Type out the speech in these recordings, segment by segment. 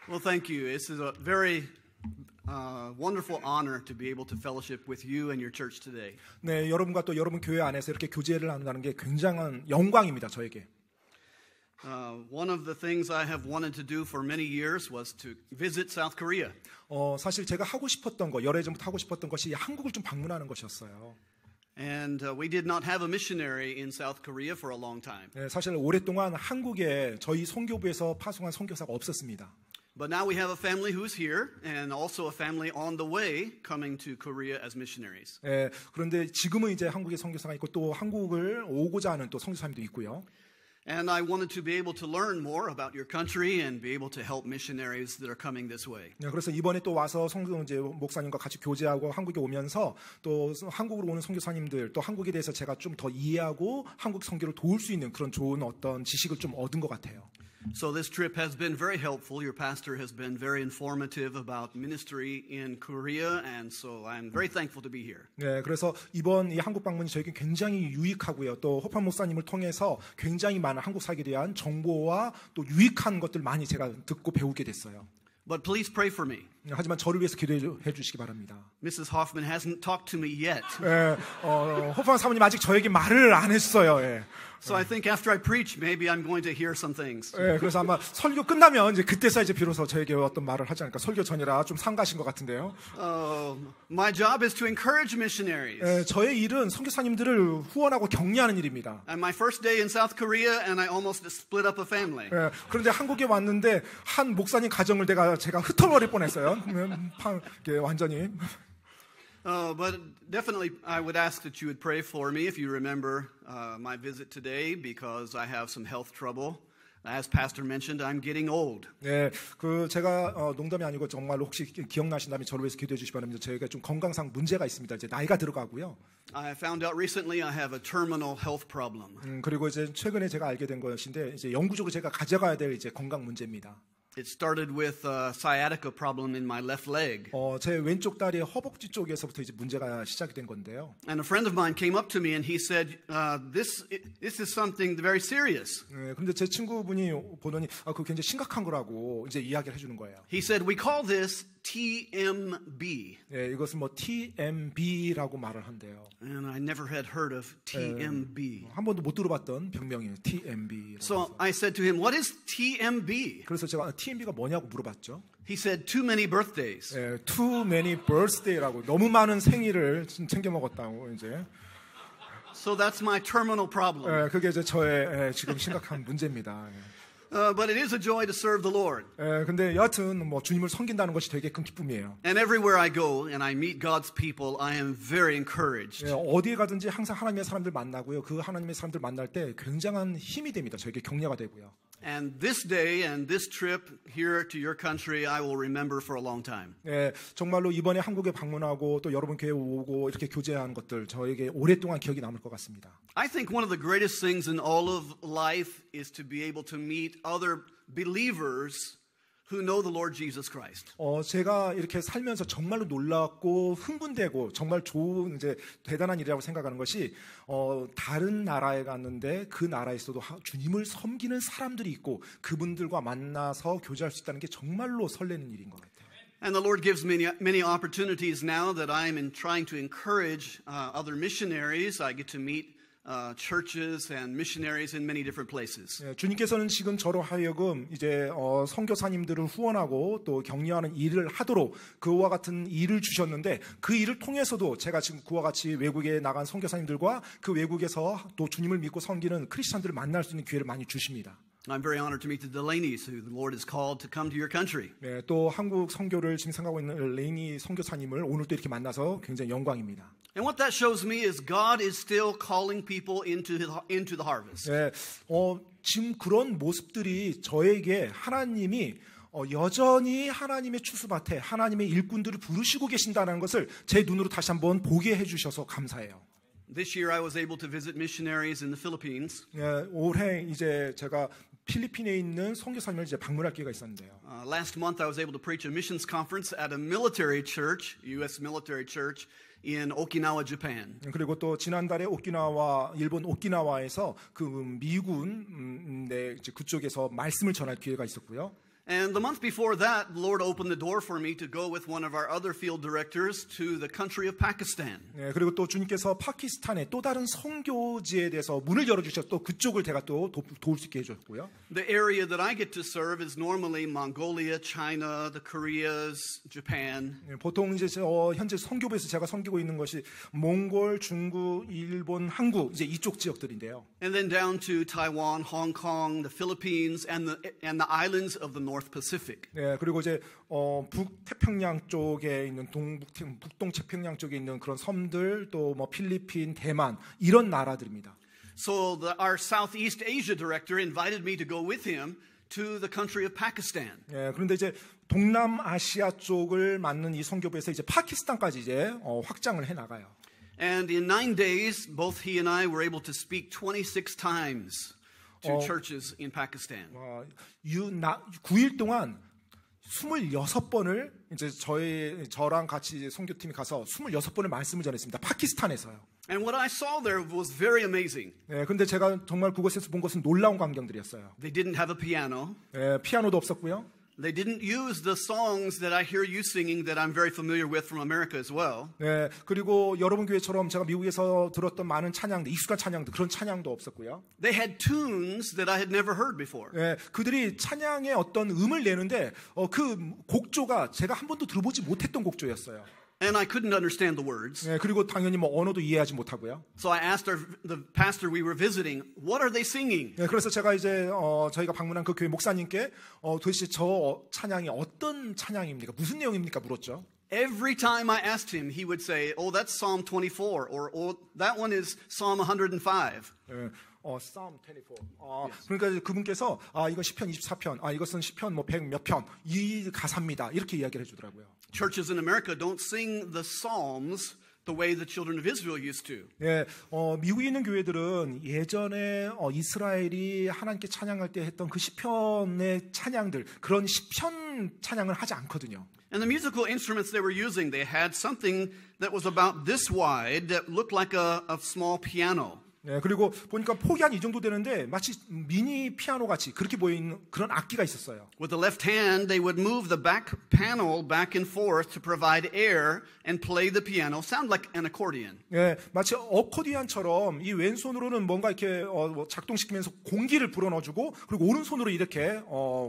Well, thank you. This is a very wonderful honor to be able to fellowship with you and your church today. 네, 여러분과 또 여러분 교회 안에서 이렇게 교제를 한다는 게 굉장한 영광입니다, 저에게. One of the things I have wanted to do for many years was to visit South Korea. 사실 제가 하고 싶었던 거, 여러 해 전부터 하고 싶었던 것이 한국을 좀 방문하는 것이었어요. And we did not have a missionary in South Korea for a long time. 네, 사실 오랫동안 한국에 저희 선교부에서 파송한 선교사가 없었습니다. But now we have a family who's here and also a family on the way coming to Korea as missionaries. 네, 그런데 지금은 이제 한국에 선교사가 있고 또 한국을 오고자 하는 또 선교사님도 있고요. And I wanted to be able to learn more about your country and be able to help missionaries that are coming this way. 네, 그래서 이번에 또 와서 이제 목사님과 같이 교제하고 한국에 오면서 또 한국으로 오는 선교사님들 또 한국에 대해서 제가 좀 더 이해하고 한국 선교를 도울 수 있는 그런 좋은 어떤 지식을 좀 얻은 것 같아요. So this trip has been very helpful. Your pastor has been very informative about ministry in Korea, and so I'm very thankful to be here. 네, 그래서 이번 이 한국 방문이 저에게 굉장히 유익하고요. 또 호판 목사님을 통해서 굉장히 많은 한국 사역에 대한 정보와 또 유익한 것들 많이 제가 듣고 배우게 됐어요. But please pray for me. 하지만 저를 위해서 기도해 주시기 바랍니다. Mrs. Hoffman hasn't talked to me yet. 네, 호판 사모님 아직 저에게 말을 안 했어요. 예. So I think after I preach, maybe I'm going to hear some things. 네, 그래서 아마 설교 끝나면 이제 그때서 이제 비로소 저에게 어떤 말을 하지 않을까. 설교 전이라 좀 상가신 것 같은데요. My job is to encourage missionaries. 네, 저의 일은 선교사님들을 후원하고 격려하는 일입니다. And my first day in South Korea, and I almost split up a family. 네, 그런데 한국에 왔는데 한 목사님 가정을 제가 흩어버릴 뻔했어요. 완전히. But definitely, I would ask that you would pray for me if you remember my visit today, because I have some health trouble. As Pastor mentioned, I'm getting old. 네, 제가 농담이 아니고 정말로 혹시 기억나신다면 저를 위해서 기도해 주시기 바랍니다. 저희가 좀 건강상 문제가 있습니다. 이제 나이가 들어가고요. I found out recently I have a terminal health problem. 그리고 이제 최근에 제가 알게 된 것인데 이제 영구적으로 제가 가져가야 될 이제 건강 문제입니다. It started with a sciatica problem in my left leg. 제 왼쪽 다리 허벅지 쪽에서부터 이제 문제가 시작이 된 건데요. And a friend of mine came up to me and he said, "This is something very serious." 네, 그런데 제 친구분이 보더니 그거 굉장히 심각한 거라고 이제 이야기를 해주는 거예요. He said, "We call this TMB." 네, 이것은 뭐 TMB라고 말을 한대요. And I never had heard of TMB. 한 번도 못 들어봤던 병명이에요. TMB. So I said to him, "What is TMB?" 그래서 제가 TMB가 뭐냐고 물어봤죠. He said, "Too many birthdays." 네, too many birthday라고 너무 많은 생일을 챙겨 먹었다고 이제. So that's my terminal problem. 네, 그게 이제 저의 지금 심각한 문제입니다. But it is a joy to serve the Lord. 근데 여하튼 뭐 주님을 섬긴다는 것이 되게 큰 기쁨이에요. And everywhere I go and I meet God's people, I am very encouraged. 어디에 가든지 항상 하나님의 사람들 만나고요. 그 하나님의 사람들 만날 때 굉장한 힘이 됩니다. 저에게 격려가 되고요. And this day and this trip here to your country, I will remember for a long time. 네, 정말로 이번에 한국에 방문하고 또 여러분 교회 오고 이렇게 교제하는 것들 저에게 오랫동안 기억이 남을 것 같습니다. I think one of the greatest things in all of life is to be able to meet other believers who know the Lord Jesus Christ. 제가 이렇게 살면서 정말로 놀랍고 흥분되고 정말 좋은 이제 대단한 일이라고 생각하는 것이 다른 나라에 갔는데 그 나라에서도 주님을 섬기는 사람들이 있고 그분들과 만나서 교제할 수 있다는 게 정말로 설레는 일인 것 같아요. And the Lord gives many opportunities now that I'm trying to encourage other missionaries. I get to meet churches and missionaries in many different places. 주님께서는 지금 저로 하여금 이제 선교사님들을 후원하고 또 격려하는 일을 하도록 그와 같은 일을 주셨는데 그 일을 통해서도 제가 지금 그와 같이 외국에 나간 선교사님들과 그 외국에서 또 주님을 믿고 섬기는 크리스천들을 만날 수 있는 기회를 많이 주십니다. I'm very honored to meet the Delaneys, who the Lord has called to come to your country. 네, 또 한국 선교를 지금 생각하고 있는 레이니 선교사님을 오늘 또 이렇게 만나서 굉장히 영광입니다. And what that shows me is God is still calling people into the harvest. 네, 지금 그런 모습들이 저에게 하나님이 여전히 하나님의 추수밭에 하나님의 일꾼들을 부르시고 계신다는 것을 제 눈으로 다시 한번 보게 해주셔서 감사해요. This year I was able to visit missionaries in the Philippines. 네, 올해 이제 제가 필리핀에 있는 선교사님을 이제 방문할 기회가 있었는데요. Last month I was able to preach a missions conference at a military church, U.S. military church in Okinawa, Japan. 그리고 또 지난달에 오키나와 일본 오키나와에서 그 미군 이제 그쪽에서 말씀을 전할 기회가 있었고요. And the month before that, the Lord opened the door for me to go with one of our other field directors to the country of Pakistan. 예, 그리고 또 주님께서 파키스탄의 또 다른 선교지에 대해서 문을 열어주셔서 또 그쪽을 제가 또 도울 수 있게 해줬고요. The area that I get to serve is normally Mongolia, China, the Koreas, Japan. 예, 보통 이제 현재 선교부에서 제가 섬기고 있는 것이 몽골, 중국, 일본, 한국 이제 이쪽 지역들인데요. And then down to Taiwan, Hong Kong, the Philippines, and the islands of the North Pacific. 예, 그리고 이제 북태평양 쪽에 있는 북동태평양 쪽에 있는 그런 섬들 또 뭐 필리핀, 대만 이런 나라들입니다. So our Southeast Asia director invited me to go with him to the country of Pakistan. 예, 그런데 이제 동남아시아 쪽을 맡는 이 선교부에서 이제 파키스탄까지 이제 확장을 해 나가요. And in 9 days, both he and I were able to speak 26 times to churches in Pakistan. 9일 동안 26번을 이제 저랑 같이 이제 선교팀이 가서 26번을 말씀을 전했습니다. 파키스탄에서요. And what I saw there was very amazing. 예, 근데 제가 정말 그곳에서 본 것은 놀라운 광경들이었어요. They didn't have a piano. 예, 피아노도 없었고요. They didn't use the songs that I hear you singing that I'm very familiar with from America as well. 네, 그리고 여러분 교회처럼 제가 미국에서 들었던 많은 찬양들, 익숙한 찬양들 그런 찬양도 없었고요. They had tunes that I had never heard before. 네, 그들이 찬양의 어떤 음을 내는데 그 곡조가 제가 한 번도 들어보지 못했던 곡조였어요. And I couldn't understand the words. 네, 그리고 당연히 뭐 언어도 이해하지 못하고요. So I asked the pastor we were visiting, what are they singing? 네, 그래서 제가 이제 저희가 방문한 그 교회 목사님께 도대체 저 찬양이 어떤 찬양입니까? 무슨 내용입니까? 물었죠. Every time I asked him, he would say, "Oh, that's Psalm 24," or "Oh, that one is Psalm 105." 네, Psalm 24. 그러니까 그분께서 이건 시편 24편, 이것은 시편 뭐 100 몇 편 이 가사입니다. 이렇게 이야기를 해주더라고요. Churches in America don't sing the Psalms the way the children of Israel used to. 예, 미국에 있는 교회들은 예전에 이스라엘이 하나님께 찬양할 때 했던 그 시편의 찬양들 그런 시편 찬양을 하지 않거든요. And the musical instruments they were using, they had something that was about this wide that looked like a small piano. 네, 그리고 보니까 폭이 한 이 정도 되는데 마치 미니 피아노 같이 그렇게 보이는 그런 악기가 있었어요. With the left hand, they would move the back panel back and forth to provide air and play the piano, sound like an accordion. 네, 마치 어코디언처럼 이 왼손으로는 뭔가 이렇게 작동시키면서 공기를 불어넣어주고 그리고 오른손으로 이렇게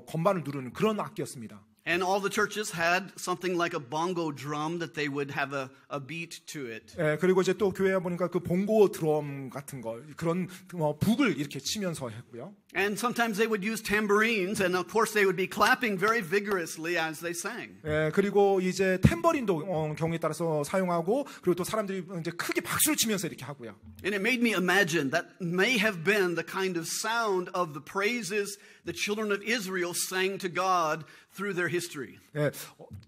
건반을 누르는 그런 악기였습니다. And all the churches had something like a bongo drum that they would have a beat to it. 예, 그리고 이제 또 교회에 보니까 그 봉고 드럼 같은 거 그런 북을 이렇게 치면서 했고요. And sometimes they would use tambourines, and of course they would be clapping very vigorously as they sang. 예, 그리고 이제 탬버린도 경우에 따라서 사용하고 그리고 또 사람들이 이제 크게 박수를 치면서 이렇게 하고요. And it made me imagine that may have been the kind of sound of the praises the children of Israel sang to God through their history. 예,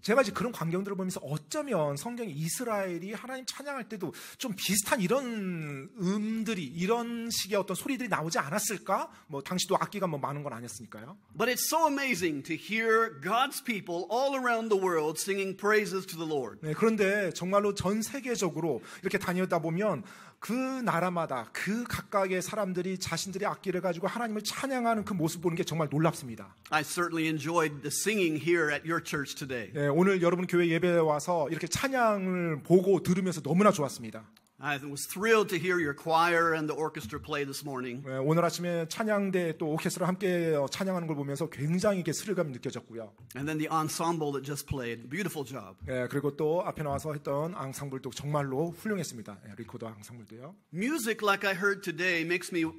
제가 이제 그런 광경들을 보면서 어쩌면 성경이 이스라엘이 하나님 찬양할 때도 좀 비슷한 이런 음들이 이런 식의 어떤 소리들이 나오지 않았을까? 뭐 당시도 악기가 뭐 많은 건 아니었으니까요. But it's so amazing to hear God's people all around the world singing praises to the Lord. 네, 그런데 정말로 전 세계적으로 이렇게 다니다 보면 그 나라마다 그 각각의 사람들이 자신들의 악기를 가지고 하나님을 찬양하는 그 모습 보는 게 정말 놀랍습니다. I certainly enjoyed the singing here at your church today. 네, 오늘 여러분 교회 예배에 와서 이렇게 찬양을 보고 들으면서 너무나 좋았습니다. I was thrilled to hear your choir and the orchestra play this morning. 네, 오늘 아침에 찬양대 또 오케스트라 함께 찬양하는 걸 보면서 굉장히 이렇게 스릴감이 느껴졌고요. And then the ensemble that just played. Beautiful job. 네, 그리고 또 앞에 나와서 했던 앙상블도 정말로 훌륭했습니다. 네, 리코더 앙상블도요. Music, like I heard today, makes me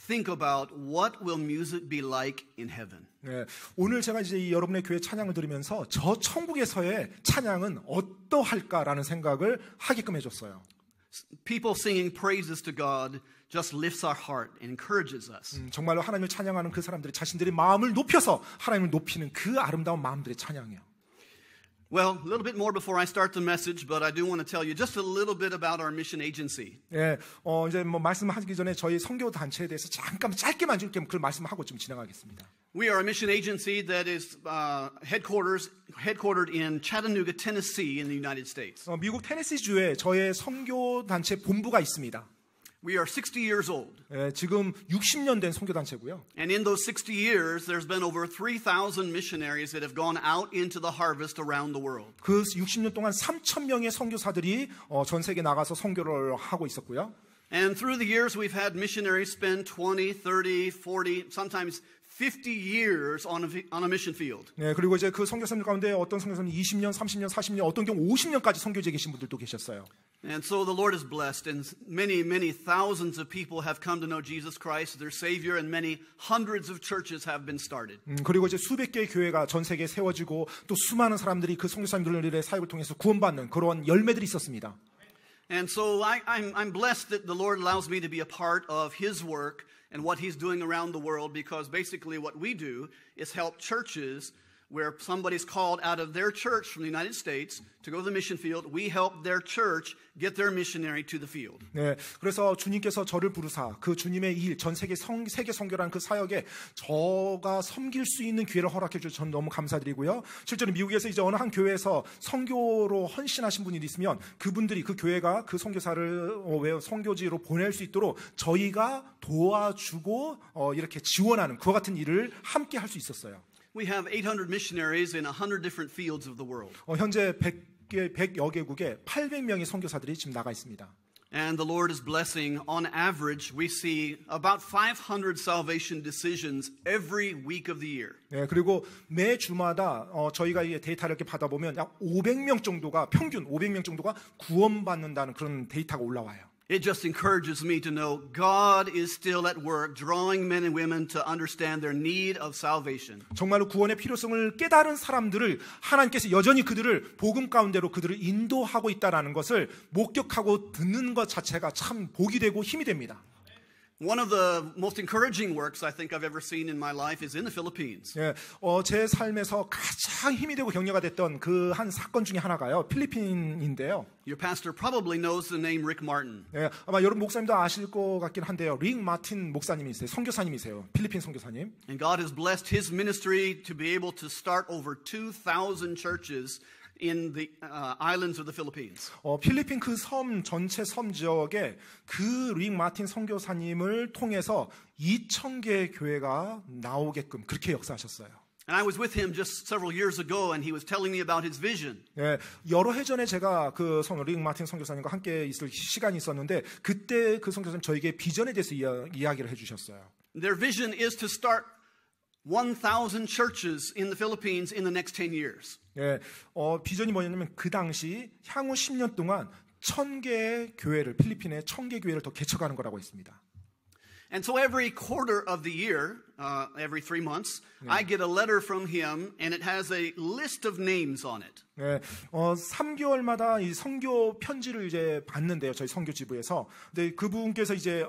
think about what will music be like in heaven. 네, 오늘 제가 이제 여러분의 교회 찬양을 들으면서 저 천국에서의 찬양은 어떠할까라는 생각을 하게끔 해줬어요. People singing praises to God just lifts our heart and encourages us. 정말로 하나님을 찬양하는 그 사람들이 자신들의 마음을 높여서 하나님을 높이는 그 아름다운 마음들의 찬양이에요. Well, a little bit more before I start the message, but I do want to tell you just a little bit about our mission agency. 예, 이제 뭐 말씀하기 전에 저희 선교 단체에 대해서 잠깐 짧게만 좀 그 말씀하고 좀 진행하겠습니다. We are a mission agency that is headquartered in Chattanooga, Tennessee, in the United States. 미국 테네시주에 저의 선교 단체 본부가 있습니다. We are 60 years old. 예, 지금 60년 된 선교단체고요. And in those 60 years, there's been over 3,000 missionaries that have gone out into the harvest around the world. 그 60년 동안 3,000명의 선교사들이 전 세계 나가서 선교를 하고 있었고요. And through the years, we've had missionaries spend 20, 30, 40, sometimes 50 years on a mission field. 네, 그리고 이제 그 선교사님 가운데 어떤 선교사님 20년, 30년, 40년, 어떤 경우 50년까지 선교지에 계신 분들도 계셨어요. And so the Lord is blessed, and many, many thousands of people have come to know Jesus Christ, their Savior, and many hundreds of churches have been started. 그리고 이제 수백 개의 교회가 전 세계에 세워지고 또 수많은 사람들이 그 선교사님들의 사역을 통해서 구원받는 그런 열매들이 있었습니다. And so I'm blessed that the Lord allows me to be a part of His work and what He's doing around the world, because basically what we do is help churches where somebody's called out of their church from the United States to go to the mission field. We help their church get their missionary to the field. 네, 그래서 주님께서 저를 부르사 그 주님의 일, 전 세계 세계 선교라는 그 사역에 저가 섬길 수 있는 기회를 허락해 주셔서 저는 너무 감사드리고요. 실제로 미국에서 이제 어느 한 교회에서 선교로 헌신하신 분이 있으면 그분들이 그 교회가 그 선교사를 선교지로 보낼 수 있도록 저희가 도와주고 이렇게 지원하는 그와 같은 일을 함께 할 수 있었어요. We have 800 missionaries in 100 different fields of the world. 현재 100여 개국에 800명의 선교사들이 지금 나가 있습니다. And the Lord is blessing. On average, we see about 500 salvation decisions every week of the year. 네, 그리고 매 주마다 저희가 이 데이터를 이렇게 받아보면 약 500명 정도가 평균 500명 정도가 구원받는다는 그런 데이터가 올라와요. It just encourages me to know God is still at work, drawing men and women to understand their need of salvation. 정말로 구원의 필요성을 깨달은 사람들을 하나님께서 여전히 그들을 복음 가운데로 그들을 인도하고 있다라는 것을 목격하고 듣는 것 자체가 참 복이 되고 힘이 됩니다. One of the most encouraging works I think I've ever seen in my life is in the Philippines. 예, 제 삶에서 가장 힘이 되고 격려가 됐던 그 한 사건 중에 하나가요. 필리핀인데요. Your pastor probably knows the name Rick Martin. 예, 아마 여러분 목사님도 아실 것 같긴 한데요. 릭 마틴 목사님이세요. 선교사님이세요. 필리핀 선교사님. And God has blessed his ministry to be able to start over 2,000 churches in the islands of the Philippines. 필리핀 그 섬 전체 섬 지역에 그 릭 마틴 선교사님을 통해서 2,000개의 교회가 나오게끔 그렇게 역사하셨어요. And I was with him just several years ago, and he was telling me about his vision. 예, 여러 해 전에 제가 그 릭 마틴 선교사님과 함께 있을 시간이 있었는데 그때 그 선교사님 저에게 비전에 대해서 이야기를 해주셨어요. Their vision is to start 1,000 churches in the Philippines in the next 10 years. 예, 비전이 뭐냐면 그 당시 향후 10년 동안 1,000개의 교회를 필리핀에 1,000개 교회를 더 개척하는 거라고 했습니다. And so every quarter of the year, every 3 months, I get a letter from him, and it has a list of names on it. 네, 3개월마다 이 선교 편지를 이제 받는데요, 저희 선교 지부에서. 근데 그분께서 이제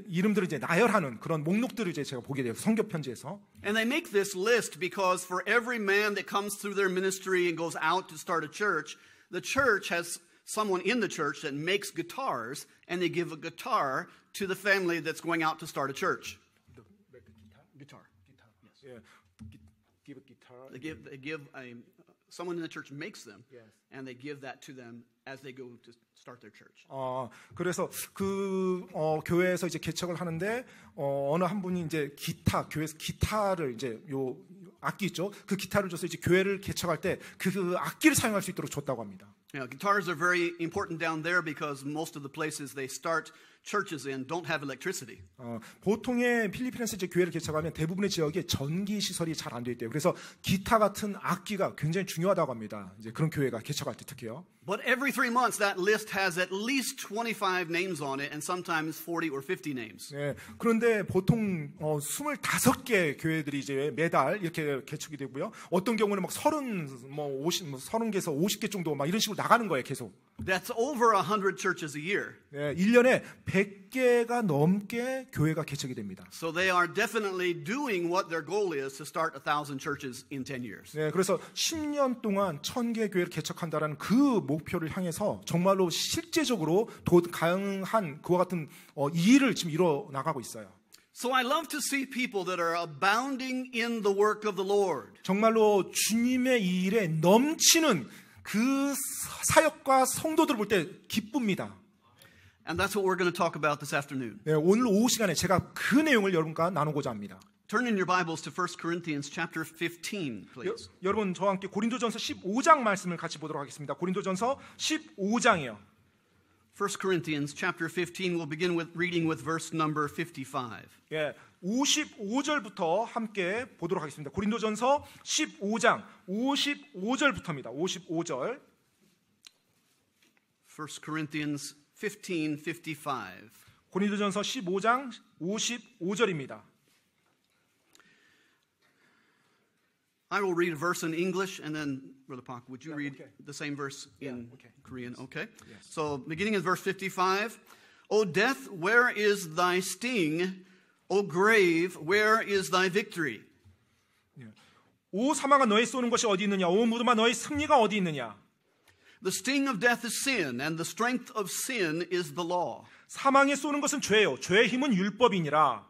이름들을 이제 나열하는 그런 목록들을 이제 제가 보게 돼요, 선교 편지에서. And they make this list because for every man that comes through their ministry and goes out to start a church, the church has someone in the church that makes guitars, and they give a guitar to the family that's going out to start a church. Guitar. Yes. Yeah. Give a guitar. They give someone in the church makes them, Yes. and they give that to them as they go to start their church. 그래서 그 교회에서 이제 개척을 하는데 어느 한 분이 이제 교회에서 기타를 이제 요 악기 있죠. 그 기타를 줘서 이제 교회를 개척할 때 그 악기를 사용할 수 있도록 줬다고 합니다. Guitars are very important down there because most of the places they start churches in don't have electricity. 보통의 필리핀에서 이제 교회를 개척하면 대부분의 지역에 전기 시설이 잘 안 돼 있대요. 그래서 기타 같은 악기가 굉장히 중요하다고 합니다. 이제 그런 교회가 개척할 때 특히요. But every 3 months that list has at least 25 names on it and sometimes 40 or 50 names. 네, 그런데 보통 25개 교회들이 이제 매달 이렇게 개척이 되고요. 어떤 경우는 막 30개에서 50개 정도 막 이런 식으로 나가는 거예요, 계속. That's over 100 churches a year. 네, 1년에 100개가 넘게 교회가 개척이 됩니다. So they are definitely doing what their goal is to start 1,000 churches in 10 years. 네, 그래서 10년 동안 1,000개 교회를 개척한다라는 그 목표를 향해서 정말로 실제적으로 가능한 그와 같은 이 일을 지금 이뤄 나가고 있어요. So I love to see people that are abounding in the work of the Lord. 정말로 주님의 이 일에 넘치는 그 사역과 성도들을 볼 때 기쁩니다. And that's what we're going to talk about this afternoon. 네, 오늘 오후 시간에 제가 그 내용을 여러분과 나누고자 합니다. Turn in your Bibles to 1 Corinthians chapter 15, please. 여러분 저와 함께 고린도전서 15장 말씀을 같이 보도록 하겠습니다. 고린도전서 15장이요. 1 Corinthians chapter 15, we'll begin with reading with verse number 55. 예, 55절부터 함께 보도록 하겠습니다. 고린도전서 15장 55절부터입니다. 55절. 1 Corinthians 15, 55. 고린도전서 15장 55절입니다. I will read a verse in English, and then, Brother Park, would you read okay. the same verse in okay. Korean? Okay. Yes. So, beginning in verse 55, O death, where is thy sting? O grave, where is thy victory? 오 사망아 너의 쏘는 것이 어디 있느냐? 오 무덤아 너의 승리가 어디 있느냐? The sting of death is sin, and the strength of sin is the law. 사망에 쏘는 것은 죄요. 죄의 힘은 율법이니라.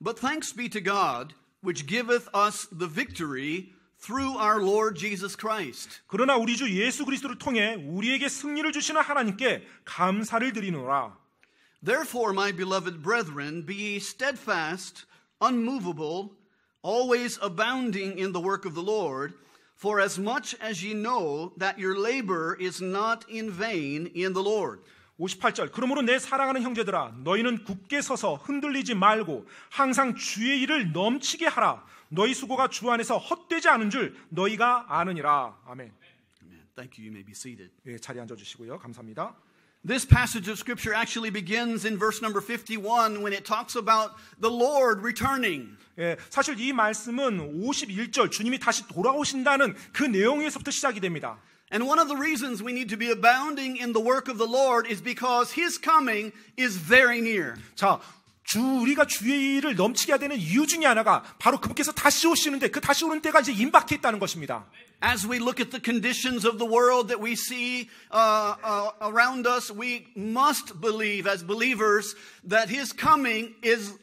But thanks be to God, which giveth us the victory through our Lord Jesus Christ. 그러나 우리 주 예수 그리스도를 통해 우리에게 승리를 주시는 하나님께 감사를 드리노라. Therefore, my beloved brethren, be ye steadfast, unmovable, always abounding in the work of the Lord, for as much as ye know that your labor is not in vain in the Lord. 58절 그러므로 내 사랑하는 형제들아 너희는 굳게 서서 흔들리지 말고 항상 주의 일을 넘치게 하라. 너희 수고가 주 안에서 헛되지 않은 줄 너희가 아느니라. 아멘. Amen. Thank you. You may be seated. 예, 자리에 앉아주시고요. 감사합니다. This passage of Scripture actually begins in verse number 51 when it talks about the Lord returning. 예, 사실 이 말씀은 51절 주님이 다시 돌아오신다는 그 내용에서부터 시작이 됩니다. And one of the reasons we need to be abounding in the work of the Lord is because His coming is very near. 자, 우리가 주의 일을 넘치게 해야 되는 이유 중에 하나가 바로 그분께서 다시 오시는데 그 다시 오는 때가 이제 임박해 있다는 것입니다. As we look at the conditions of the world that we see around us, we must believe as believers that His coming is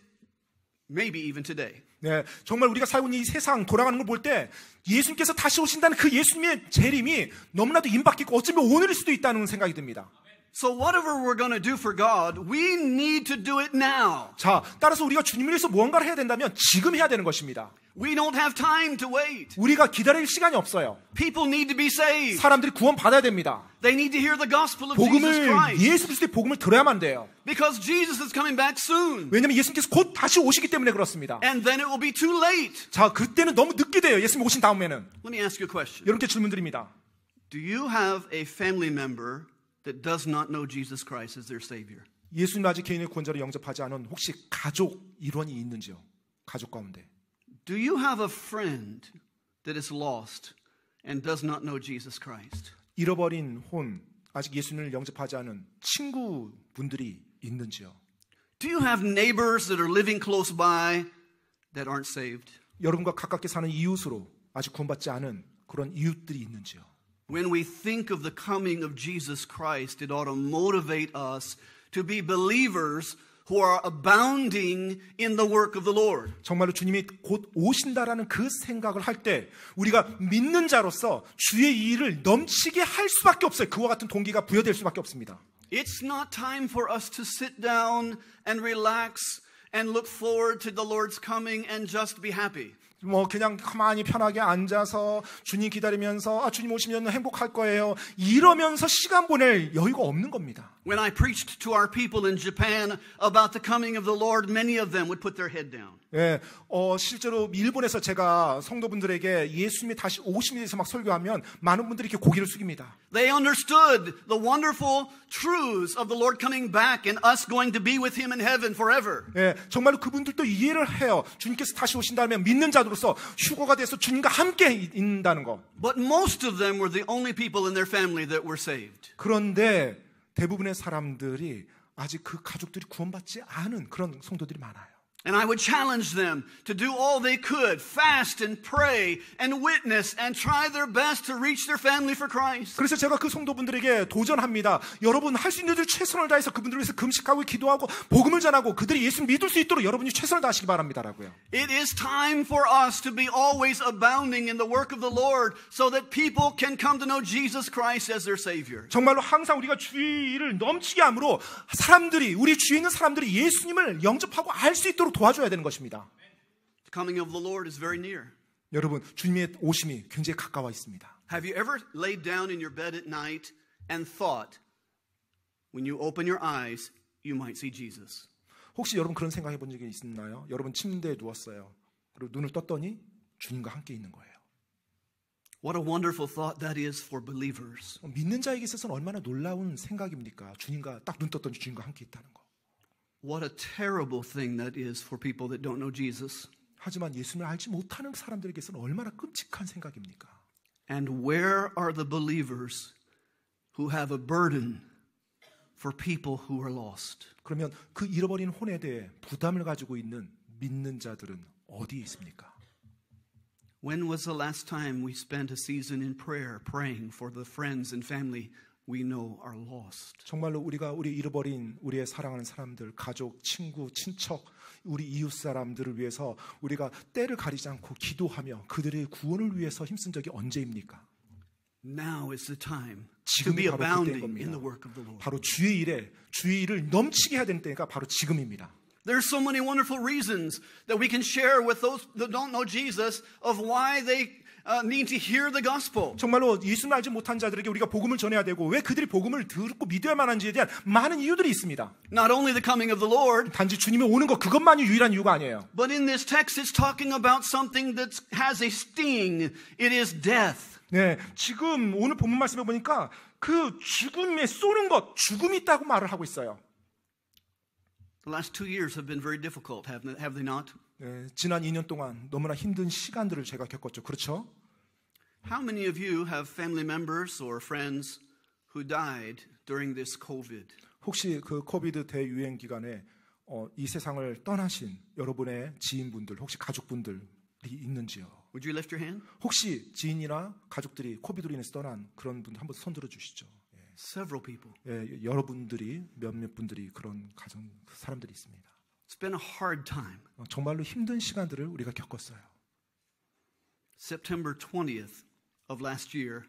maybe even today. 네, 정말 우리가 살고 있는 이 세상 돌아가는 걸 볼 때 예수님께서 다시 오신다는 그 예수님의 재림이 너무나도 임박했고 어쩌면 오늘일 수도 있다는 생각이 듭니다. So whatever we're going to do for God, we need to do it now. 자, 따라서 우리가 주님을 위해서 무언가를 해야 된다면 지금 해야 되는 것입니다. We don't have time to wait. 우리가 기다릴 시간이 없어요. People need to be saved. 사람들이 구원 받아야 됩니다. They need to hear the gospel of Jesus 복음을 Christ. 예수 그리스도의 복음을 들어야만 돼요. Because Jesus is coming back soon. 왜냐하면 예수님께서 곧 다시 오시기 때문에 그렇습니다. And then it will be too late. 자, 그때는 너무 늦게 돼요. 예수님 오신 다음에는. Let me ask you a question. 여러분께 질문 드립니다. Do you have a family member that does not know Jesus Christ as their Savior? 예수님 아직 개인의 구원자를 영접하지 않은 혹시 가족 일원이 있는지요? 가족 가운데. Do you have a friend that is lost and does not know Jesus Christ? 잃어버린 혼, 아직 예수님을 영접하지 않은 친구분들이 있는지요? Do you have neighbors that are living close by that aren't saved? 여러분과 가깝게 사는 이웃으로 아직 구원받지 않은 그런 이웃들이 있는지요? When we think of the coming of Jesus Christ, it ought to motivate us to be believers who are abounding in the work of the Lord. 정말로 주님이 곧 오신다라는 그 생각을 할 때 우리가 믿는 자로서 주의 일을 넘치게 할 수밖에 없어요. 그와 같은 동기가 부여될 수밖에 없습니다. It's not time for us to sit down and relax and look forward to the Lord's coming and just be happy. 뭐 그냥 가만히 편하게 앉아서 주님 기다리면서 주님 오시면 행복할 거예요. 이러면서 시간 보낼 여유가 없는 겁니다. When I preached to our people in Japan about the coming of the Lord, many of them would put their head down. 예, 실제로 일본에서 제가 성도분들에게 예수님이 다시 오심에 대해서 막 설교하면 많은 분들이 이렇게 고개를 숙입니다. They understood the wonderful truths of the Lord coming back and us going to be with Him in heaven forever. 예, 정말로 그분들도 이해를 해요. 주님께서 다시 오신다면 믿는 자들로서 휴거가 돼서 주님과 함께 있는다는 거. But most of them were the only people in their family that were saved. 그런데 대부분의 사람들이 아직 그 가족들이 구원받지 않은 그런 성도들이 많아요. And I would challenge them to do all they could, fast and pray and witness and try their best to reach their family for Christ. 그래서 제가 그 성도분들에게 도전합니다. 여러분 할 수 있는 들 최선을 다해서 그분들을 위해서 금식하고 기도하고 복음을 전하고 그들이 예수 믿을 수 있도록 여러분이 최선을 다하시기 바랍니다라고요. It is time for us to be always abounding in the work of the Lord so that people can come to know Jesus Christ as their Savior. 정말로 항상 우리가 주의 일을 넘치게 함으로 사람들이 우리 주위에 있는 사람들이 예수님을 영접하고 알 수 있도록 도와줘야 되는 것입니다. The coming of the Lord is very near. 여러분 주님의 오심이 굉장히 가까워 있습니다. Have you ever laid down in your bed at night and thought, when you open your eyes, you might see Jesus? 혹시 여러분 그런 생각해 본 적이 있나요? 여러분 침대에 누웠어요. 그리고 눈을 떴더니 주님과 함께 있는 거예요. What a wonderful thought that is for believers. 믿는 자에게 있어서는 얼마나 놀라운 생각입니까? 주님과 딱 눈 떴더니 주님과 함께 있다는 거. What a terrible thing that is for people that don't know Jesus. 하지만 예수님을 알지 못하는 사람들에게서는 얼마나 끔찍한 생각입니까? And where are the believers who have a burden for people who are lost? 그러면 그 잃어버린 혼에 대해 부담을 가지고 있는 믿는 자들은 어디에 있습니까? When was the last time we spent a season in prayer praying for the friends and family we know are lost? 정말로 우리가 우리 잃어버린 우리의 사랑하는 사람들, 가족, 친구, 친척, 우리 이웃 사람들을 위해서 우리가 때를 가리지 않고 기도하며 그들의 구원을 위해서 힘쓴 적이 언제입니까? Now is the time to 지금이 be 바로 그때인 abounding 겁니다. in the work of the Lord. 바로 주의 일을 넘치게 해야 되는 때가 바로 지금입니다. There's so many wonderful reasons that we can share with those that don't know Jesus of why they need to hear the gospel. 정말로 예수를 알지 못한 자들에게 우리가 복음을 전해야 되고 왜 그들이 복음을 듣고 믿어야만 하는지에 대한 많은 이유들이 있습니다. Not only the coming of the Lord, 단지 주님이 오는 것 그것만이 유일한 이유가 아니에요. but in this text it's talking about something that has a sting. It is death. 네, 지금 오늘 본문 말씀에 보니까 그 죽음에 쏘는 것, 죽음이 있다고 말을 하고 있어요. The last 2 years have been very difficult, have they not? 네, 지난 2년 동안 너무나 힘든 시간들을 제가 겪었죠. 그렇죠? How many of you have family members or friends who died during this COVID? 혹시 그 코비드 대유행 기간에 이 세상을 떠나신 여러분의 지인분들, 혹시 가족분들이 있는지요? Would you lift your hand? 혹시 지인이나 가족들이 코비드로 인해서 떠난 그런 분들 한번 손 들어 주시죠. Several people. 예, 여러분들이 몇몇 분들이 그런 가정 사람들이 있습니다. It's been a hard time. 정말로 힘든 시간들을 우리가 겪었어요. September 20th of last year,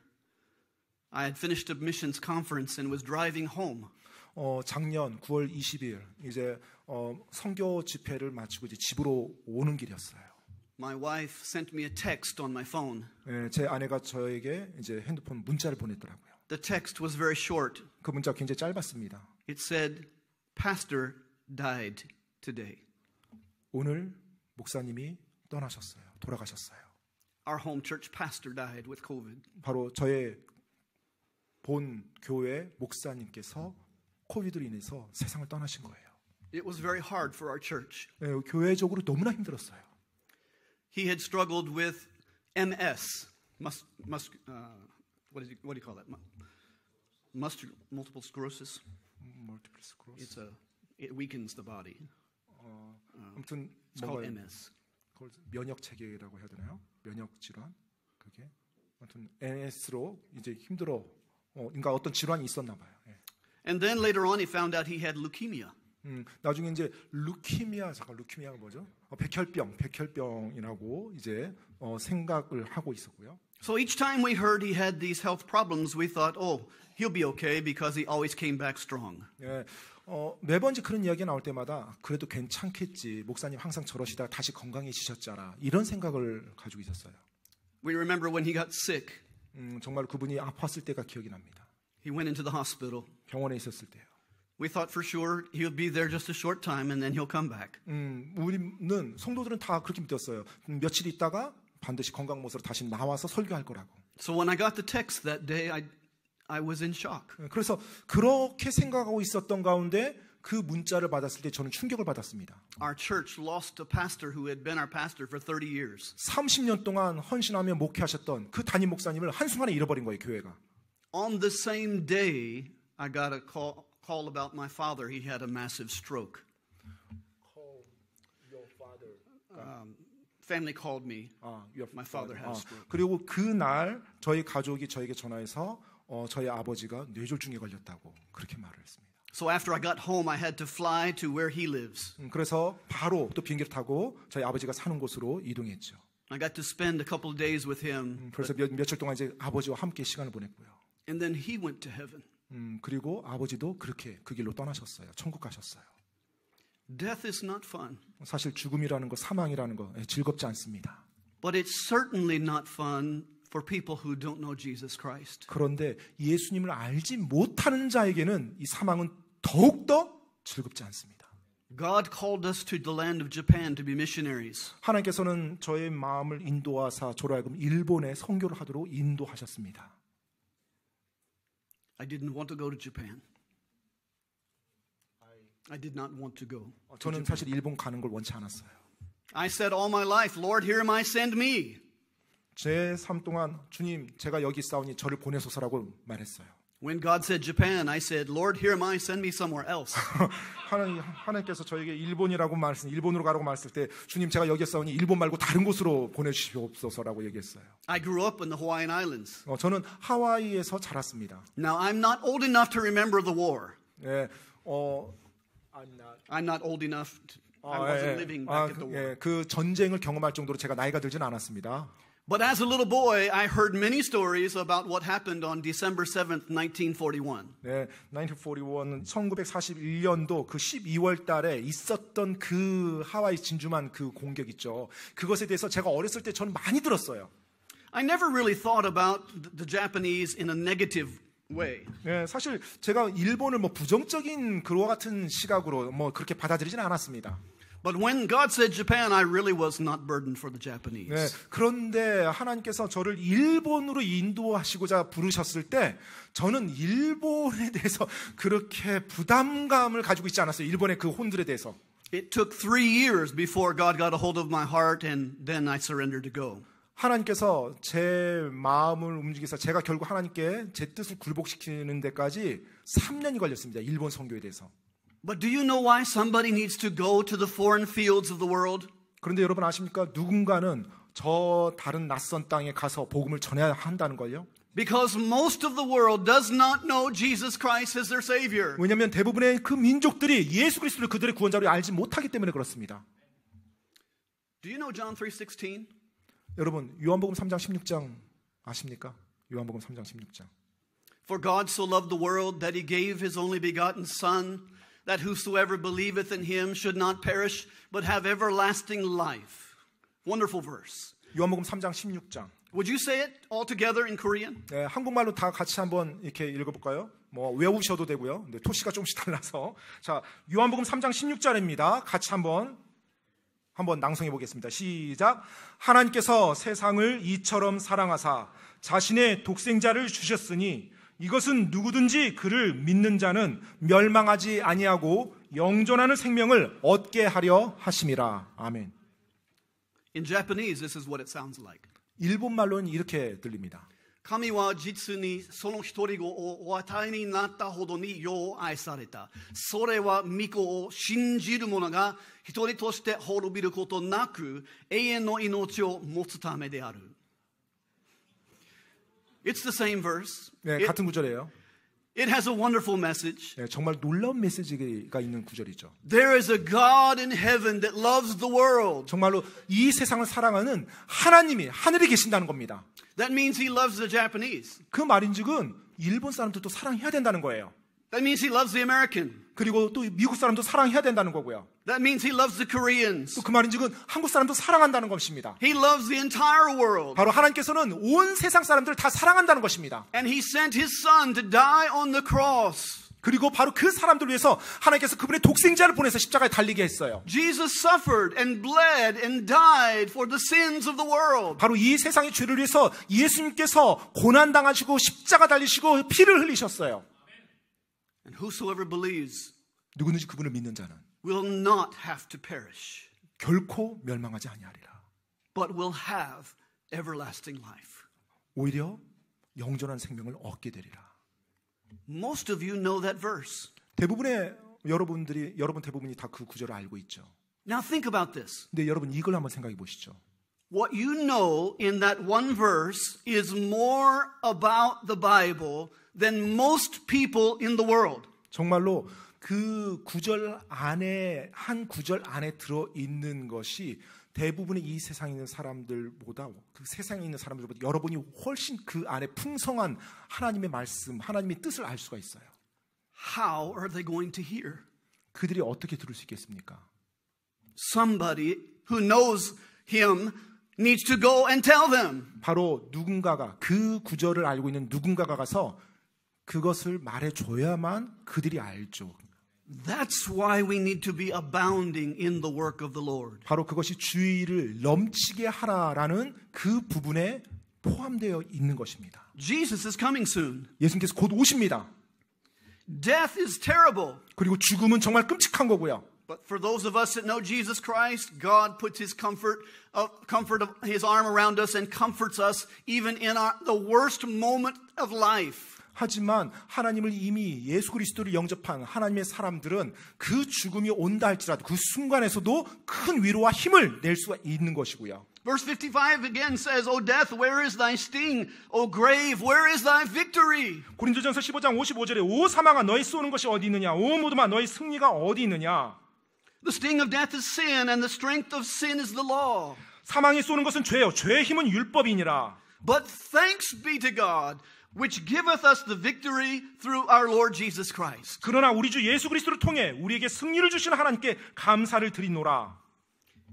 I had finished a missions conference and was driving home. 작년 9월 20일 이제 선교 집회를 마치고 이제 집으로 오는 길이었어요. My wife sent me a text on my phone. 예, 제 아내가 저에게 이제 핸드폰 문자를 보냈더라고요. The text was very short. 그 문자가 굉장히 짧았습니다. It said, "Pastor died today." 오늘 목사님이 떠나셨어요. 돌아가셨어요. Our home church pastor died with COVID. 바로 저의 본 교회 목사님께서 코비드로 인해서 세상을 떠나신 거예요. It was very hard for our church. 예, 교회적으로 너무나 힘들었어요. He had struggled with MS. What do you call that? Multiple sclerosis. It weakens the body. 아무튼 It's called MS. 면역 체계라고 해야 되나요? 면역 질환 그게 아무튼 MS로 이제 힘들어. 그러니까 어떤 질환이 있었나 봐요. 예. And then later on, he found out he had leukemia. 나중에 이제 루키미아가 뭐죠? 백혈병이라고 이제 생각을 하고 있었고요. So each time we heard he had these health problems, we thought, oh, he'll be okay because he always came back strong. 예, 매번 이제 그런 이야기가 나올 때마다 그래도 괜찮겠지. 목사님 항상 저러시다 다시 건강해지셨잖아. 이런 생각을 가지고 있었어요. We remember when he got sick. 정말 그분이 아팠을 때가 기억이 납니다. He went into the hospital. 병원에 있었을 때요. We thought for sure he'll be there just a short time and then he'll come back. 우리는 성도들은 다 그렇게 믿었어요. 며칠 있다가 반드시 건강 모습으로 다시 나와서 설교할 거라고. So when I got the text that day, I was in shock. 그래서 그렇게 생각하고 있었던 가운데 그 문자를 받았을 때 저는 충격을 받았습니다. Our church lost a pastor who had been our pastor for 30 years. 30년 동안 헌신하며 목회하셨던 그 담임 목사님을 한순간에 잃어버린 거예요, 교회가. On the same day, I got a call about my father. He had a massive stroke. family called me. your My father had a stroke. 그리고 그날 저희 가족이 저에게 전화해서 저희 아버지가 뇌졸중에 걸렸다고 그렇게 말을 했습니다. So after I got home, I had to fly to where he lives. 그래서 바로 또 비행기를 타고 저희 아버지가 사는 곳으로 이동했죠. I got to spend a couple of days with him. 그래서 며칠 동안 이제 아버지와 함께 시간을 보냈고요. And then he went to heaven. 그리고 아버지도 그렇게 그 길로 떠나셨어요. 천국 가셨어요. Death is not fun. 사실 죽음이라는 거, 사망이라는 거 즐겁지 않습니다. But it's certainly not fun for people who don't know Jesus Christ. 그런데 예수님을 알지 못하는 자에게는 이 사망은 더욱더 즐겁지 않습니다. God called us to the land of Japan to be missionaries. 하나님께서는 저의 마음을 인도하사 저로 하여금 일본에 선교를 하도록 인도하셨습니다. I didn't want to go to Japan. I did not want to go. 저는 사실 일본 가는 걸 원치 않았어요. I said all my life, Lord, here am I, send me. 제 삶 동안 주님, 제가 여기 있사오니 저를 보내소서라고 말했어요. When God said Japan, I said, Lord, here am I, send me somewhere else. 하나님께서 저에게 일본이라고 일본으로 가라고 말했을 때 주님, 제가 여기 있사오니 일본 말고 다른 곳으로 보내주시옵소서라고 얘기했어요. I grew up in the Hawaiian Islands. 저는 하와이에서 자랐습니다. Now, I'm not old enough to remember the war. 예, I'm not old enough. I wasn't living back at the war. 그 전쟁을 경험할 정도로 제가 나이가 들지는 않았습니다. But as a little boy, I heard many stories about what happened on December 7th, 1941. 네, 1941은 1941년도 그 12월 달에 있었던 그 하와이 진주만 그 공격 있죠. 그것에 대해서 제가 어렸을 때 저는 많이 들었어요. I never really thought about the Japanese in a negative way. 네, 사실 제가 일본을 부정적인 그와 같은 시각으로 그렇게 받아들이지는 않았습니다. But when God said Japan, I really was not burdened for the Japanese. 네, 그런데 하나님께서 저를 일본으로 인도하시고자 부르셨을 때 저는 일본에 대해서 그렇게 부담감을 가지고 있지 않았어요. 일본의 그 혼들에 대해서. It took 3 years before God got a hold of my heart and then I surrendered to go. 하나님께서 제 마음을 움직여서 제가 결국 하나님께 제 뜻을 굴복시키는 데까지 3년이 걸렸습니다. 일본 선교에 대해서. But do you know why somebody needs to go to the foreign fields of the world? 그런데 여러분 아십니까? 누군가는 저 다른 낯선 땅에 가서 복음을 전해야 한다는 걸요. Because most of the world does not know Jesus Christ as their Savior. 왜냐하면 대부분의 그 민족들이 예수 그리스도를 그들의 구원자로 알지 못하기 때문에 그렇습니다. Do you know John 3:16? 여러분 요한복음 3장 16장 아십니까? 요한복음 3장 16장. For God so loved the world that he gave his only begotten Son, that whosoever believeth in him should not perish, but have everlasting life. Wonderful verse. 요한복음 3장 16장. Would you say it all together in Korean? 네, 한국말로 다 같이 한번 이렇게 읽어볼까요? 외우셔도 되고요. 근데 토시가 조금씩 달라서. 자, 요한복음 3장 16절입니다. 같이 한번 낭송해 보겠습니다. 시작. 하나님께서 세상을 이처럼 사랑하사 자신의 독생자를 주셨으니 이것은 누구든지 그를 믿는 자는 멸망하지 아니하고 영존하는 생명을 얻게 하려 하심이라. 아멘. In Japanese, this is what it sounds like. 일본말로는 이렇게 들립니다. 神は実にその一人子をお与えになったほどによう愛された。それは御子を信じる者が一人として滅びることなく永遠の命を持つためである。It's the same verse. 네, 같은 구절이에요. It has a wonderful message. 네, 정말 놀라운 메시지가 있는 구절이죠. There is a God in heaven that loves the world. 정말로 이 세상을 사랑하는 하나님이 하늘에 계신다는 겁니다. That means he loves the Japanese. 그 말인즉은 일본 사람들도 사랑해야 된다는 거예요. That means he loves the American. 그리고 또 미국 사람도 사랑해야 된다는 거고요. That means he loves the Koreans. 또 그 말인즉은 한국 사람도 사랑한다는 것입니다. He loves the entire world. 바로 하나님께서는 온 세상 사람들을 다 사랑한다는 것입니다. And he sent his son to die on the cross. 그리고 바로 그 사람들을 위해서 하나님께서 그분의 독생자를 보내서 십자가에 달리게 했어요. Jesus suffered and bled and died for the sins of the world. 바로 이 세상의 죄를 위해서 예수님께서 고난당하시고 십자가 달리시고 피를 흘리셨어요. And whosoever believes 누구든지 그분을 믿는 자는 will not have to perish, 결코 멸망하지 아니하리라. but will have everlasting life. 오히려 영존한 생명을 얻게 되리라. Most of you know that verse. 여러분 대부분이 다 그 구절을 알고 있죠. Now think about this. 근데 여러분 이걸 한번 생각해 보시죠. What you know in that one verse is more about the Bible than most people in the world. 정말로 그 구절 안에 한 구절 안에 들어 있는 것이 대부분의 이 세상에 있는 사람들보다 그 세상에 있는 사람들보다 여러분이 훨씬 그 안에 풍성한 하나님의 말씀, 하나님의 뜻을 알 수가 있어요. How are they going to hear? 그들이 어떻게 들을 수 있겠습니까? Somebody who knows him needs to go and tell them. 바로 누군가가 그 구절을 알고 있는 누군가가 가서 그것을 말해줘야만 그들이 알죠. That's why we need to be abounding in the work of the Lord. 바로 그것이 주의를 넘치게 하라라는 그 부분에 포함되어 있는 것입니다. Jesus is coming soon. 예수님께서 곧 오십니다. Death is terrible. 그리고 죽음은 정말 끔찍한 거고요. But for those of us that know Jesus Christ, God puts His comfort of His arm around us and comforts us even in the worst moment of life. 하지만 하나님을 이미 예수 그리스도를 영접한 하나님의 사람들은 그 죽음이 온다 할지라도 그 순간에서도 큰 위로와 힘을 낼 수가 있는 것이고요. Verse 55 again says, O death, where is thy sting? O grave, where is thy victory? 고린도전서 15장 55절에 오 사망아 너희 쏘는 것이 어디 있느냐? 오 무덤아 너희 승리가 어디 있느냐? The sting of death is sin and the strength of sin is the law. 사망이 쏘는 것은 죄요. 죄의 힘은 율법이니라. But thanks be to God, which giveth us the victory through our Lord Jesus Christ. 그러나 우리 주 예수 그리스도를 통해 우리에게 승리를 주시는 하나님께 감사를 드리노라.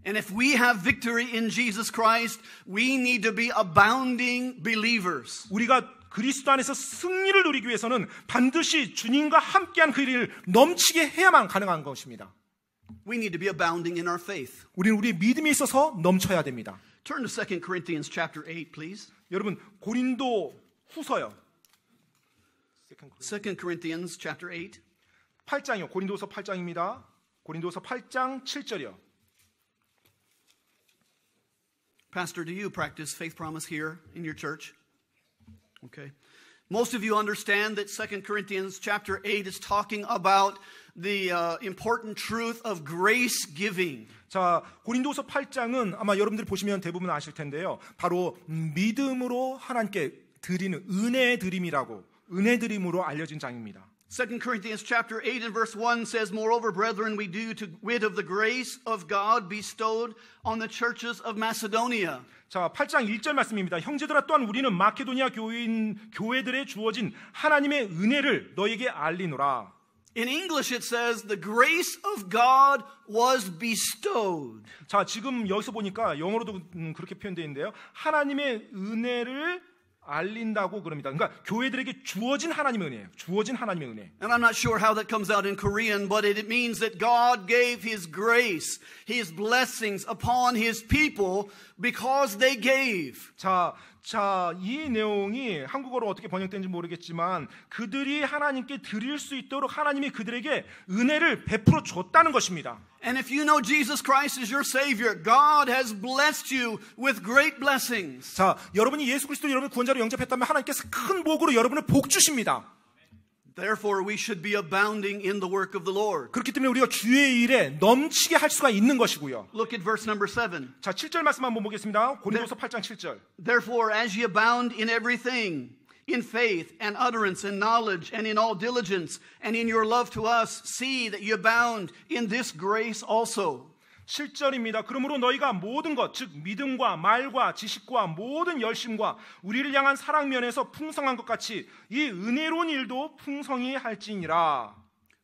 And if we have victory in Jesus Christ, we need to be abounding believers. 우리가 그리스도 안에서 승리를 누리기 위해서는 반드시 주님과 함께한 그 일을 넘치게 해야만 가능한 것입니다. We need to be abounding in our faith. 우리는 우리의 믿음에 있어서 넘쳐야 됩니다. Turn to 2 Corinthians chapter 8, please. 여러분 고린도 후서요. 2 Corinthians chapter 8. 8장이요. 고린도서 8장입니다. 고린도서 8장 7절이요. Pastor, do you practice faith promise here in your church? Okay. Most of you understand that 2 Corinthians chapter 8 is talking about the important truth of grace giving. 자, 고린도서 8장은 아마 여러분들이 보시면 대부분 아실 텐데요. 바로 믿음으로 하나님께 드리는 은혜 드림이라고 은혜 드림으로 알려진 장입니다. 2 Corinthians chapter 8 and verse 1 says, Moreover, brethren, we do to wit of the grace of God bestowed on the churches of Macedonia. 자, 8장 1절 말씀입니다. 형제들아 또한 우리는 마케도니아 교회들에 주어진 하나님의 은혜를 너에게 알리노라. In English it says, the grace of God was bestowed. 자, 지금 여기서 보니까 영어로도 그렇게 표현되어 있는데요. 하나님의 은혜를 알린다고 그럽니다. 그러니까 교회들에게 주어진 하나님의 은혜예요. 주어진 하나님의 은혜. And I'm not sure how that comes out in Korean, but it means that God gave His grace, His blessings upon His people because they gave. 자, 이 내용이 한국어로 어떻게 번역된지 모르겠지만 그들이 하나님께 드릴 수 있도록 하나님이 그들에게 은혜를 베풀어 줬다는 것입니다. And if you know Jesus Christ as your Savior, God has blessed you with great blessings. 자, 여러분이 예수 그리스도를 여러분의 구원자로 영접했다면 하나님께서 큰 복으로 여러분을 복 주십니다. Therefore, we should be abounding in the work of the Lord. 그렇기 때문에 우리가 주의 일에 넘치게 할 수가 있는 것이고요. Look at verse number 7. 자, 7절 말씀 한번 보겠습니다. 고린도서 8장 7절. Therefore, as ye abound in everything, in faith and utterance and knowledge and in all diligence and in your love to us, see that ye abound in this grace also. 7절입니다. 그러므로 너희가 모든 것, 즉 믿음과 말과 지식과 모든 열심과 우리를 향한 사랑면에서 풍성한 것 같이 이 은혜로운 일도 풍성히 할지니라.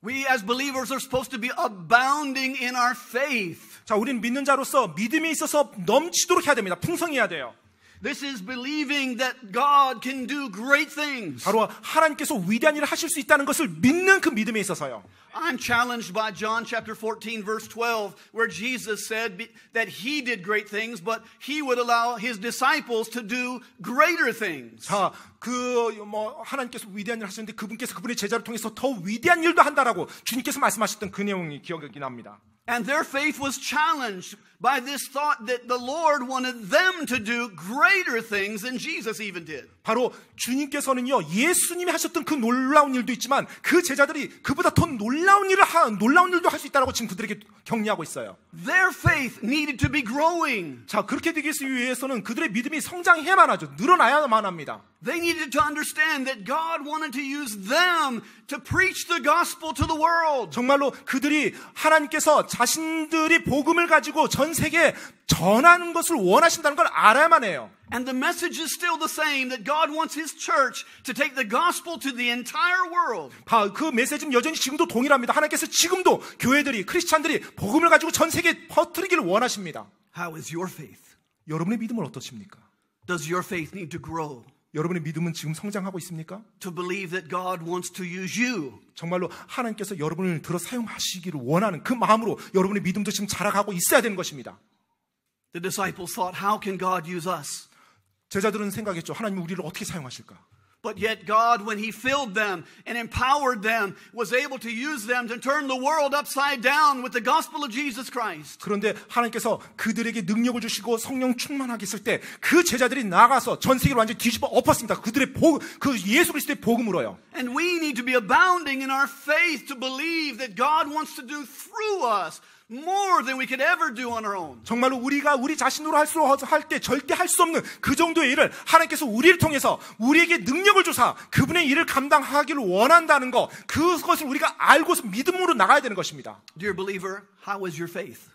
We as believers are supposed to be abounding in our faith. 자, 우리는 믿는 자로서 믿음에 있어서 넘치도록 해야 됩니다. 풍성해야 돼요. This is believing that God can do great things. 바로 하나님께서 위대한 일을 하실 수 있다는 것을 믿는 그 믿음에 있어서요. I'm challenged by John chapter 14 verse 12 where Jesus said that he did great things but he would allow his disciples to do greater things. 자, 하나님께서 위대한 일을 하셨는데 그분께서 그분의 제자를 통해서 더 위대한 일도 한다라고 주님께서 말씀하셨던 그 내용이 기억이 납니다. And their faith was challenged by this thought that the Lord wanted them to do greater things than Jesus even did. 바로 주님께서는요, 예수님이 하셨던 그 놀라운 일도 있지만 그 제자들이 그보다 더 놀라운 일도 할 수 있다고 지금 그들에게 격려하고 있어요. Their faith needed to be growing. 자, 그렇게 되기 위해서는 그들의 믿음이 성장해야만 하죠. 늘어나야만 합니다. They needed to understand that God wanted to use them to preach the gospel to the world. 정말로 그들이 하나님께서 자신들이 복음을 가지고 전 세계에 전하는 것을 원하신다는 걸 알아야만 해요. And the message is still the same, that God wants His church to take the gospel to the entire world. 그 메시지는 여전히 지금도 동일합니다. 하나님께서 지금도 교회들이, 크리스찬들이 복음을 가지고 전 세계에 퍼뜨리기를 원하십니다. How is your faith? 여러분의 믿음은 어떠십니까? Does your faith need to grow? 여러분의 믿음은 지금 성장하고 있습니까? To believe that God wants to use you. 정말로 하나님께서 여러분을 들어 사용하시기를 원하는 그 마음으로 여러분의 믿음도 지금 자라가고 있어야 되는 것입니다. The disciples thought, how can God use us? 제자들은 생각했죠. 하나님은 우리를 어떻게 사용하실까? But yet God, when He filled them and empowered them, was able to use them to turn the world upside down with the gospel of Jesus Christ. 그런데 하나님께서 그들에게 능력을 주시고 성령 충만하게 했을 때 그 제자들이 나가서 전 세계를 완전히 뒤집어 엎었습니다. 그들의 그 예수 그리스도의 복음으로요. And we need to be abounding in our faith to believe that God wants to do through us more than we could ever do on our own. 정말로 우리가 우리 자신으로 할 때 절대 할 수 없는 그 정도의 일을 하나님께서 우리를 통해서 우리에게 능력을 주사 그분의 일을 감당하기를 원한다는 것, 그것을 우리가 알고서 믿음으로 나가야 되는 것입니다. Dear believer, how is your faith?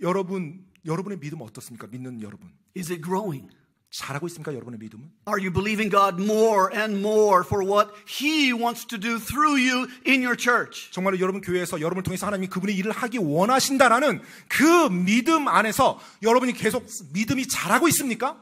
여러분의 믿음 어떻습니까? 믿는 여러분. Is it growing? 잘하고 있습니까? 여러분의 믿음은? Are you believing God more and more for what He wants to do through you in your church? 정말로 여러분 교회에서 여러분을 통해서 하나님이 그분의 일을 하기 원하신다라는 그 믿음 안에서 여러분이 계속 믿음이 자라고 있습니까?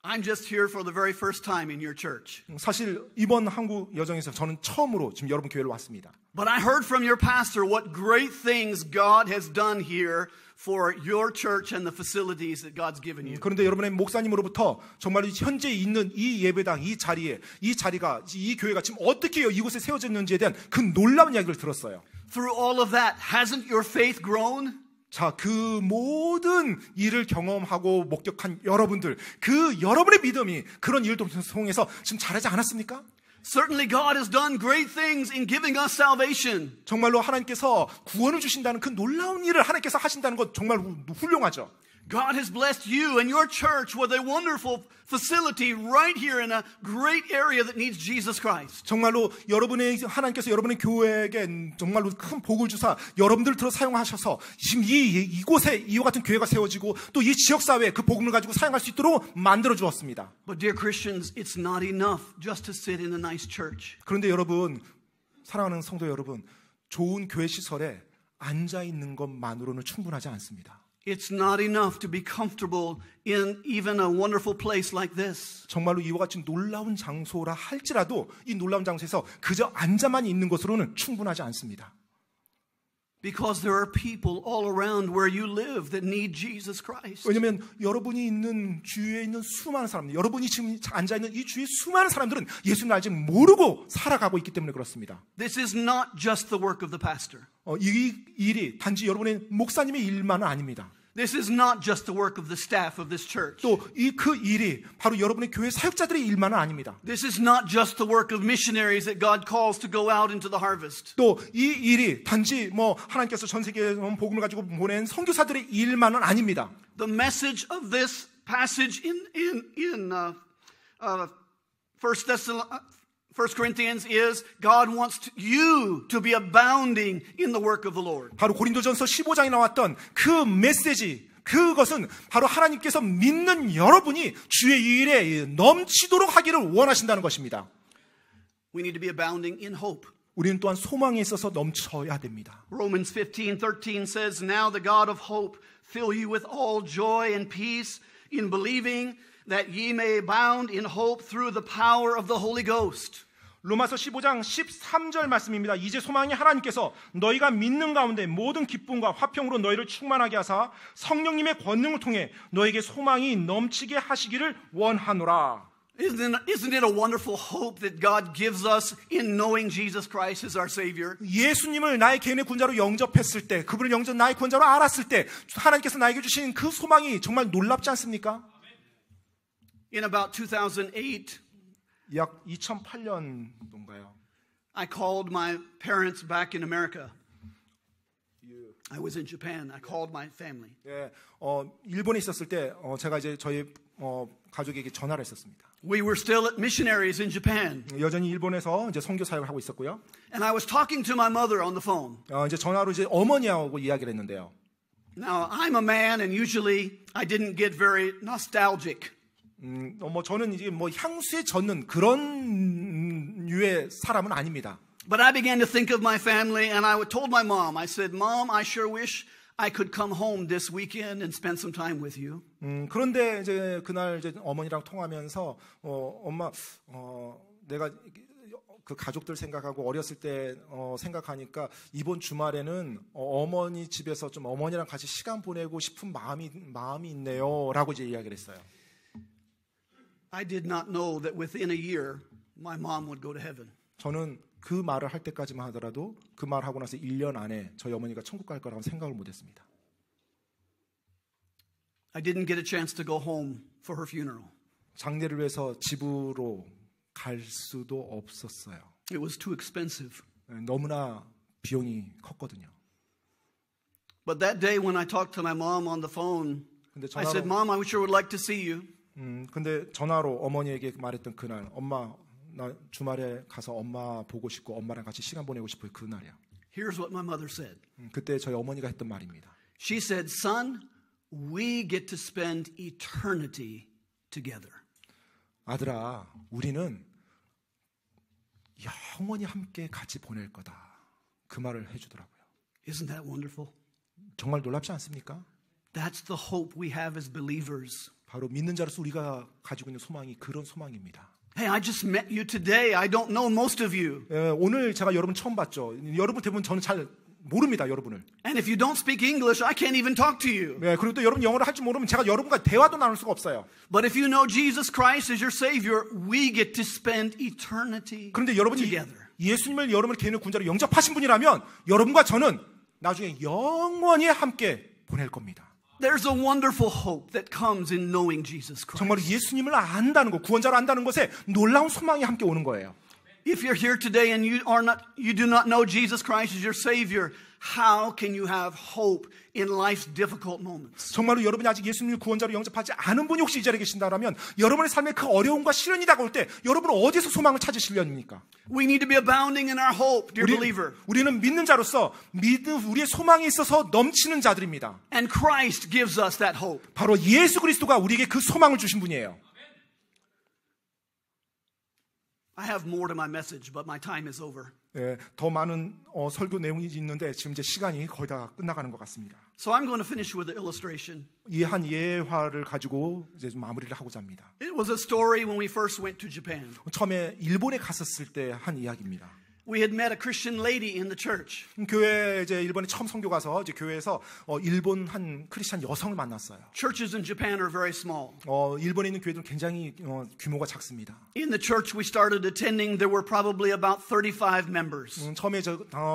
I'm just here for the very first time in your church. 사실 이번 한국 여정에서 저는 처음으로 지금 여러분 교회를 왔습니다. But I heard from your pastor what great things God has done here for your church and the facilities that God's given you. 그런데 여러분의 목사님으로부터 정말 현재 있는 이 예배당, 이 자리가, 이 교회가 지금 어떻게 이곳에 세워졌는지에 대한 그 놀라운 이야기를 들었어요. Through all of that, hasn't your faith grown? 자, 그 모든 일을 경험하고 목격한 여러분들, 그 여러분의 믿음이 그런 일을 통해서 지금 자라지 않았습니까? Certainly God has done great things in giving us salvation. 정말로 하나님께서 구원을 주신다는 그 놀라운 일을 하나님께서 하신다는 것 정말 훌륭하죠. God has blessed you and your church with a wonderful facility right here in a great area that needs Jesus Christ. 정말로 하나님께서 여러분의 교회에게 정말로 큰 복을 주사 여러분들을 들어 사용하셔서 지금 이곳에 이와 같은 교회가 세워지고 또 이 지역 사회에 그 복음을 가지고 사용할 수 있도록 만들어 주었습니다. But dear Christians, it's not enough just to sit in a nice church. 그런데 여러분, 사랑하는 성도 여러분, 좋은 교회 시설에 앉아 있는 것만으로는 충분하지 않습니다. It's not enough to be comfortable in even a wonderful place like this. 정말로 이와 같이 놀라운 장소라 할지라도 이 놀라운 장소에서 그저 앉아만 있는 것으로는 충분하지 않습니다. Because there are people all around where you live that need Jesus Christ. 왜냐하면 여러분이 있는 주위에 있는 수많은 사람들, 여러분이 지금 앉아 있는 이 주위의 수많은 사람들은 예수님을 아직 모르고 살아가고 있기 때문에 그렇습니다. This is not just the work of the pastor. 이 일이 단지 여러분의 목사님의 일만은 아닙니다. This is not just the work of the staff of this church. 또 그 일이 바로 여러분의 교회 사역자들의 일만은 아닙니다. This is not just the work of missionaries that God calls to go out into the harvest. 또 이 일이 단지 하나님께서 전 세계에 복음을 가지고 보낸 선교사들의 일만은 아닙니다. The message of this passage in 1 Corinthians is God wants you to be abounding in the work of the Lord. 바로 고린도전서 15장에 나왔던 그 메시지, 그것은 바로 하나님께서 믿는 여러분이 주의 일에 넘치도록 하기를 원하신다는 것입니다. We need to be abounding in hope. 우리는 또한 소망에 있어서 넘쳐야 됩니다. Romans 15:13 says, Now the God of hope fill you with all joy and peace in believing that ye may abound in hope through the power of the Holy Ghost. 로마서 15장 13절 말씀입니다. 이제 소망이 하나님께서 너희가 믿는 가운데 모든 기쁨과 화평으로 너희를 충만하게 하사 성령님의 권능을 통해 너에게 소망이 넘치게 하시기를 원하노라. Isn't it a wonderful hope that God gives us in knowing Jesus Christ as our Savior? 예수님을 나의 개인의 구원자로 영접했을 때, 그분을 나의 구원자로 알았을 때 하나님께서 나에게 주신 그 소망이 정말 놀랍지 않습니까? In about 2008, 약 2008년도인가요? I called my parents back in America. I was in Japan. I called my family. 예, 일본에 있었을 때 제가 이제 저희 가족에게 전화를 했었습니다. We were still missionaries in Japan. 여전히 일본에서 이제 선교 사역을 하고 있었고요. And I was talking to my mother on the phone. 이제 전화로 이제 어머니하고 이야기를 했는데요. Now, I'm a man and usually I didn't get very nostalgic. 저는 이제 향수에 젖는 그런 류의 사람은 아닙니다. But I began to think of my family and I told my mom, I said, Mom, I sure wish I could come home this weekend and spend some time with you. 그런데 이제 그날 이제 어머니랑 통하면서 엄마 내가 그 가족들 생각하고 어렸을 때 생각하니까 이번 주말에는 어머니 집에서 좀 어머니랑 같이 시간 보내고 싶은 마음이 있네요라고 이제 이야기를 했어요. I did not know that within a year my mom would go to heaven. 저는 그 말을 할 때까지만 하더라도 그 말하고 나서 1년 안에 저희 어머니가 천국 갈 거라고 생각을 못했습니다. I didn't get a chance to go home for her funeral. 장례를 위해서 집으로 갈 수도 없었어요. It was too expensive. 너무나 비용이 컸거든요. But that day when I talked to my mom on the phone, I said, Mom, I sure would like to see you. 근데 전화로 어머니에게 말했던 그날, 엄마 나 주말에 가서 엄마 보고 싶고 엄마랑 같이 시간 보내고 싶어요. 그날이야. Here's what my mother said. 그때 저희 어머니가 했던 말입니다. She said, Son, we get to spend eternity together. 아들아, 우리는 영원히 함께 같이 보낼 거다. 그 말을 해주더라고요. Isn't that wonderful? 정말 놀랍지 않습니까? That's the hope we have as believers. 바로 믿는 자로서 우리가 가지고 있는 소망이 그런 소망입니다. Hey, I just met you today. I don't know most of you. 오늘 제가 여러분 처음 봤죠. 여러분 대부분 저는 잘 모릅니다, 여러분을. And if you don't speak English, I can't even talk to you. 그리고 또 여러분 영어를 할 줄 모르면 제가 여러분과 대화도 나눌 수가 없어요. But if you know Jesus Christ as your Savior, we get to spend eternity 그런데 여러분이 together. 예수님을 여러분을 개인의 구원자로 영접하신 분이라면 여러분과 저는 나중에 영원히 함께 보낼 겁니다. There's a wonderful hope that comes in knowing Jesus Christ. 정말 예수님을 안다는 것, 구원자로 안다는 것에 놀라운 소망이 함께 오는 거예요. If you're here today and you do not know Jesus Christ as your Savior, how can you have hope in life's difficult moments? 정말로 여러분이 아직 예수님을 구원자로 영접하지 않은 분이 혹시 이 자리에 계신다면 여러분의 삶에 그 어려움과 시련이 다가올 때 여러분은 어디서 소망을 찾으시려니까? We need to be abounding in our hope, dear believer. 우리는 믿는 자로서 우리의 소망이 있어서 넘치는 자들입니다. And Christ gives us that hope. 바로 예수 그리스도가 우리에게 그 소망을 주신 분이에요. I have more to my message, but my time is over. 더 많은 설교 내용이 있는데 지금 이제 시간이 거의 다 끝나가는 것 같습니다. So I'm going to finish with an illustration. 이 한 예화를 가지고 이제 좀 마무리를 하고자 합니다. It was a story when we first went to Japan. 처음에 일본에 갔었을 때 한 이야기입니다. We had met a Christian lady in the church. 교회 이제 일본에 처음 선교 가서 이제 교회에서 일본 한 크리스찬 여성을 만났어요. Churches in Japan are very small. 일본에 있는 교회들은 굉장히 규모가 작습니다. In the church we started attending, there were probably about 35 members. 처음에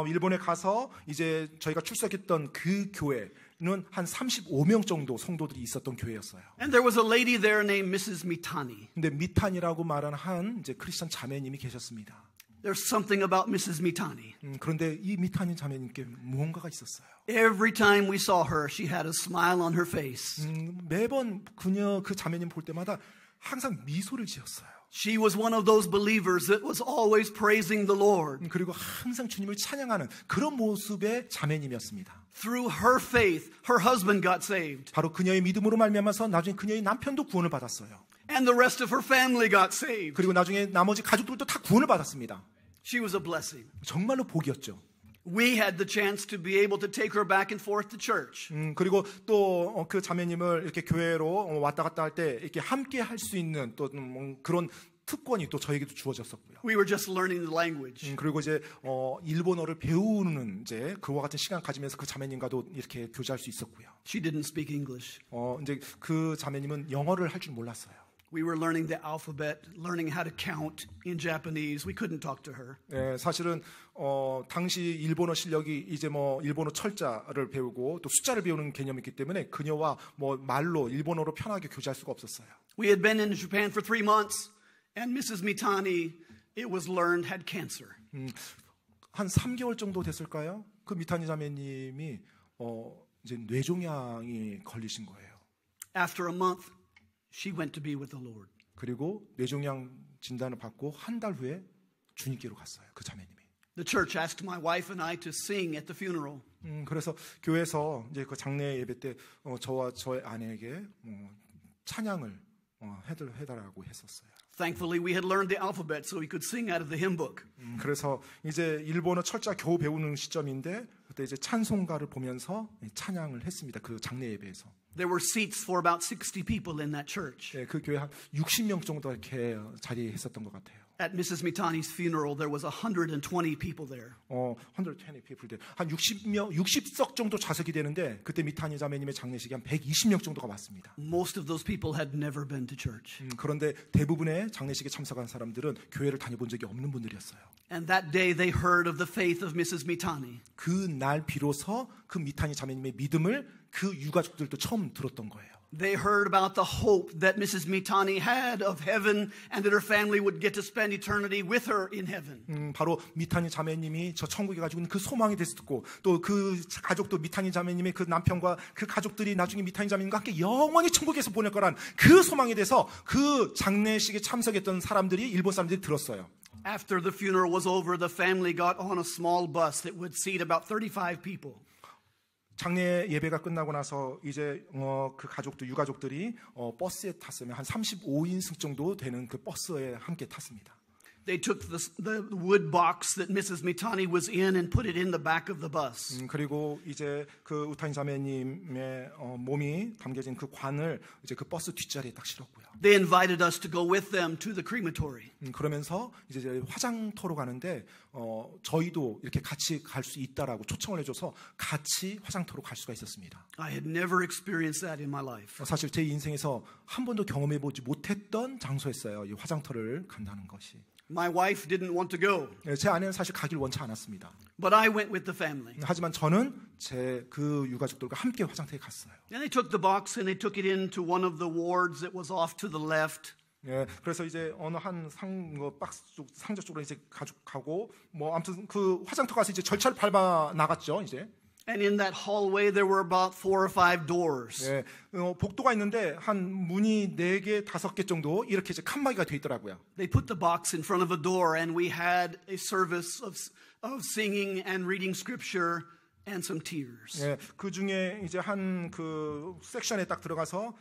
일본에 가서 이제 저희가 출석했던 그 교회는 한 35명 정도 성도들이 있었던 교회였어요. And there was a lady there named Mrs. Mitani. 근데 미탄이라고 말하는 한 이제 크리스찬 자매님이 계셨습니다. There's something about Mrs. Mitani. 그런데 이 미탄이 자매님께 무언가가 있었어요. Every time we saw her, she had a smile on her face. 매번 그 자매님 볼 때마다 항상 미소를 지었어요. She was one of those believers that was always praising the Lord. 그리고 항상 주님을 찬양하는 그런 모습의 자매님이었습니다. Through her faith, her husband got saved. 바로 그녀의 믿음으로 말미암아서 나중에 그녀의 남편도 구원을 받았어요. And the rest of her family got saved. 그리고 나중에 나머지 가족들도 다 구원을 받았습니다. She was a blessing. 정말로 복이었죠. We had the chance to be able to take her back and forth to church. 그리고 또 그 자매님을 이렇게 교회로 왔다 갔다 할 때 이렇게 함께 할 수 있는 또 그런 특권이 또 저에게도 주어졌었고요. We were just learning the language. 그리고 이제 일본어를 배우는 이제 그와 같은 시간 가지면서 그 자매님과도 이렇게 교제할 수 있었고요. She didn't speak English. 이제 그 자매님은 영어를 할 줄 몰랐어요. We were learning the alphabet, learning how to count in Japanese. We couldn't talk to her. 예, 사실은 당시 일본어 실력이 이제 뭐 일본어 철자를 배우고 또 숫자를 배우는 개념이 있기 때문에 그녀와 뭐 말로 일본어로 편하게 교제할 수가 없었어요. We had been in Japan for 3 months, and Mrs. Mitani, it was learned, had cancer. 한 3개월 정도 됐을까요? 그 미타니 자매님이 이제 뇌종양이 걸리신 거예요. After a month, she went to be with the Lord. 그리고 뇌종양 진단을 받고 한 달 후에 주님께로 갔어요. 그 자매님이. The church asked my wife and I to sing at the funeral. 그래서 교회에서 이제 그 장례 예배 때 저와 저의 아내에게 찬양을 해달라고 했었어요. Thankfully, we had learned the alphabet so we could sing out of the hymn book. 그래서 이제 일본어 철자 겨우 배우는 시점인데 그때 이제 찬송가를 보면서 찬양을 했습니다. 그 장례 예배에서. There were seats for about 60 people in that church. 네, 그 교회 한 60명 정도 이렇게 자리했었던 것 같아요. At Mrs. Mitani's funeral, there was 120 people there. 120 people there. 한 60석 정도 좌석이 되는데 그때 미타니 자매님의 장례식이 한 120명 정도가 왔습니다. Most of those people had never been to church. 그런데 대부분의 장례식에 참석한 사람들은 교회를 다녀본 적이 없는 분들이었어요. And that day they heard of the faith of Mrs. Mitani. 그 날 비로소 그 미타니 자매님의 믿음을 그 유가족들도 처음 들었던 거예요. They heard about the hope that Mrs. Mitani had of heaven and that her family would get to spend eternity with her in heaven. 바로 미타니 자매님이 저 천국에 가지고 있는 그 소망에 대해서 듣고 또 그 가족도 미타니 자매님의 그 남편과 그 가족들이 나중에 미타니 자매님과 함께 영원히 천국에서 보낼 거란 그 소망에 대해서 그 장례식에 참석했던 사람들이 일본 사람들이 들었어요. After the funeral was over, the family got on a small bus that would seat about 35 people. 장례 예배가 끝나고 나서 이제 그 가족들 유가족들이 버스에 탔으면 한 35인승 정도 되는 그 버스에 함께 탔습니다. They took the wood box that Mrs. Mitani was in and put it in the back of the bus. 그리고 이제 그 우타니 자매님의 몸이 담겨진 그 관을 이제 그 버스 뒷자리에 딱 실었고요. They invited us to go with them to the crematory. 그러면서 이제 화장터로 가는데 저희도 이렇게 같이 갈 수 있다라고 초청을 해줘서 같이 화장터로 갈 수가 있었습니다. I had never experienced that in my life. 사실 제 인생에서 한 번도 경험해보지 못했던 장소였어요. 이 화장터를 간다는 것이. My wife didn't want to go. 제 아내는 사실 가길 원치 않았습니다. But I went with the family. 하지만 저는 제 그 유가족들과 함께 화장터에 갔어요. And they took the box and they took it into one of the wards that was off to the left. 예, 그래서 이제 어느 한 박스 쪽 상자 쪽으로 이제 가고 뭐 아무튼 그 화장터 가서 이제 절차를 밟아 나갔죠 이제. And in that hallway there were about 4 or 5 doors. 예, 복도가 있는데 한 문이 4개, 5개 정도 이렇게 이제 칸막이가 돼 있더라고요. They put the box in front of a door and we had a service of singing and reading scripture and some tears. 예, 그 중에 이제 한 그 섹션에 딱 들어가서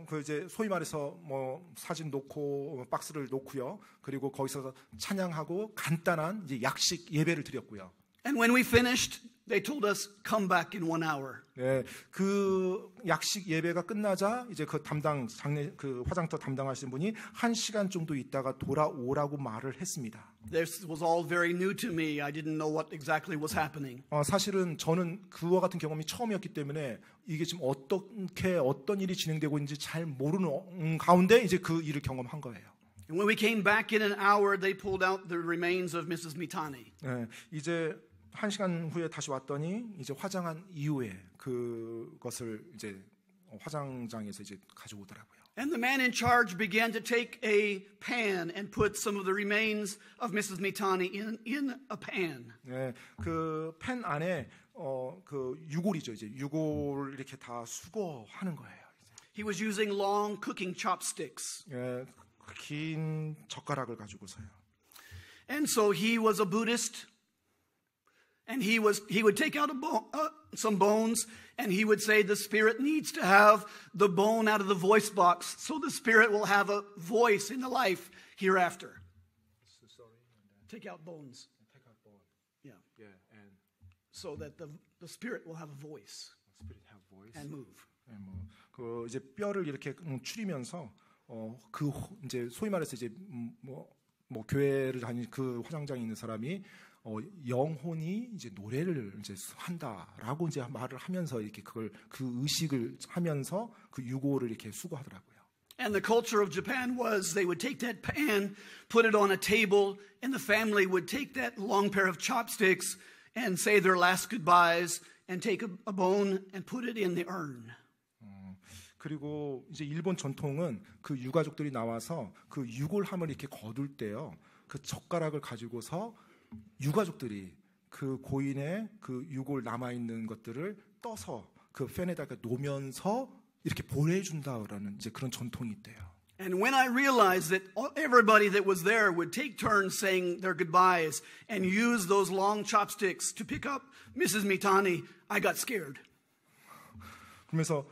그 이제 소위 말해서 뭐 사진 놓고 박스를 놓고요. 그리고 거기서 찬양하고 간단한 이제 약식 예배를 드렸고요. And when we finished, they told us come back in 1 hour. 네, 그 약식 예배가 끝나자 이제 그 장례 그 화장터 담당하신 분이 1시간 정도 있다가 돌아오라고 말을 했습니다. This was all very new to me. I didn't know what exactly was happening. 사실은 저는 그와 같은 경험이 처음이었기 때문에 이게 지금 어떻게 어떤 일이 진행되고 있는지 잘 모르는 가운데 이제 그 일을 경험한 거예요. And when we came back in an hour, they pulled out the remains of Mrs. Mitani. 네, 이제 1시간 후에 다시 왔더니 이제 화장한 이후에 그것을 이제 화장장에서 이제 가져오더라고요. And the man in charge began to take a pan and put some of the remains of Mrs. Mitani in a pan. 네, 그 팬 안에 그 유골이죠. 이제 유골 이렇게 다 수거하는 거예요. He was using long cooking chopsticks. 네, 긴 젓가락을 가지고서요. And so he was a Buddhist. And he would take out some bones and he would say the spirit needs to have the bone out of the voice box so the spirit will have a voice in the life hereafter. Take out bones. Yeah. and So that the spirit will have a voice and move. 네, 그 이제 뼈를 이렇게 추리면서 그 이제 소위 말해서 이제 뭐 교회를 다니는 그 화장장에 있는 사람이 영혼이 이제 노래를 이제 한다라고 이제 말을 하면서 이렇게 그걸 그 의식을 하면서 그 유골을 이렇게 수거하더라고요. And the culture of Japan was they would take that pan, put it on a table, and the family would take that long pair of chopsticks and say their last goodbyes and take a bone and put it in the urn. 그리고 이제 일본 전통은 그 유가족들이 나와서 그 유골함을 이렇게 거둘 때요, 그 젓가락을 가지고서 유가족들이 그 고인의 그 유골 남아 있는 것들을 떠서 그 팬에다가 놓으면서 이렇게 보내준다라는 이제 그런 전통이 있대요. And when I realized that everybody that was there would take turns saying their goodbyes and use those long chopsticks to pick up Mrs. Mitani, I got scared. 그러면서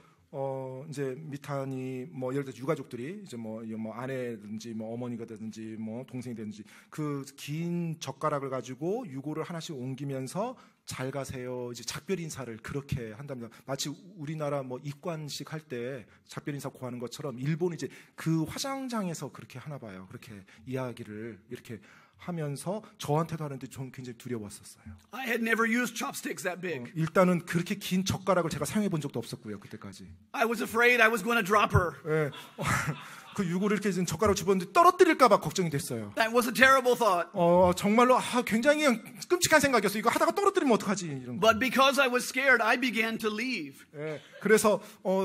이제 미탄이 뭐 예를 들어 유가족들이 이제 뭐 아내든지 뭐 어머니가 되든지 뭐 동생이 되든지 그 긴 젓가락을 가지고 유골을 하나씩 옮기면서 잘 가세요 이제 작별 인사를 그렇게 한답니다. 마치 우리나라 뭐 입관식 할 때 작별 인사 구하는 것처럼 일본은 이제 그 화장장에서 그렇게 하나 봐요. 그렇게 이야기를 이렇게 하면서 저한테도 하는데 좀 굉장히 두려웠었어요. I had never used chopsticks that big. 일단은 그렇게 긴 젓가락을 제가 사용해 본 적도 없었고요. 그때까지. I was afraid I was going to drop her. 예. 그 유골을 이렇게 젓가락을 집었는데 떨어뜨릴까 봐 걱정이 됐어요. That was a terrible thought. 정말로 굉장히 끔찍한 생각이었어요. 이거 하다가 떨어뜨리면 어떡하지 이런 거. But because I was scared, I began to leave. 예. 그래서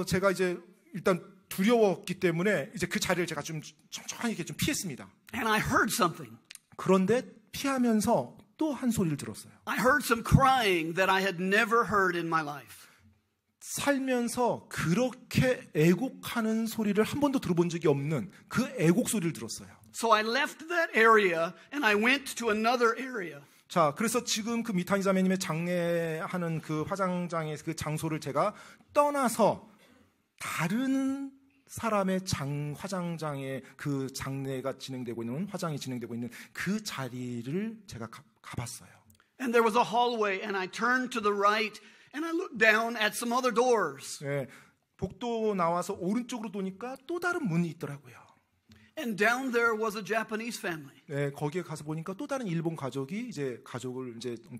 제가 이제 일단 두려웠기 때문에 이제 그 자리를 제가 좀 천천히 이렇게 좀 피했습니다. And I heard something. 그런데 피하면서 또 한 소리를 들었어요. I heard some crying that I had never heard in my life. 살면서 그렇게 애곡하는 소리를 한 번도 들어본 적이 없는 그 애곡 소리를 들었어요. So I left that area and I went to another area. 자, 그래서 지금 그 미타니 자매님의 장례하는 그 화장장의 그 장소를 제가 떠나서 다른 사람의 화장장에 그 장례가 진행되고 있는 화장이 진행되고 있는 그 자리를 제가 가봤어요. And there was a hallway and I turned to the right and I looked down at some other doors. 네, 복도 나와서 오른쪽으로 도니까 또 다른 문이 있더라고요. And down there was a Japanese family. 네, 거기에 가서 보니까 또 다른 일본 가족이 이제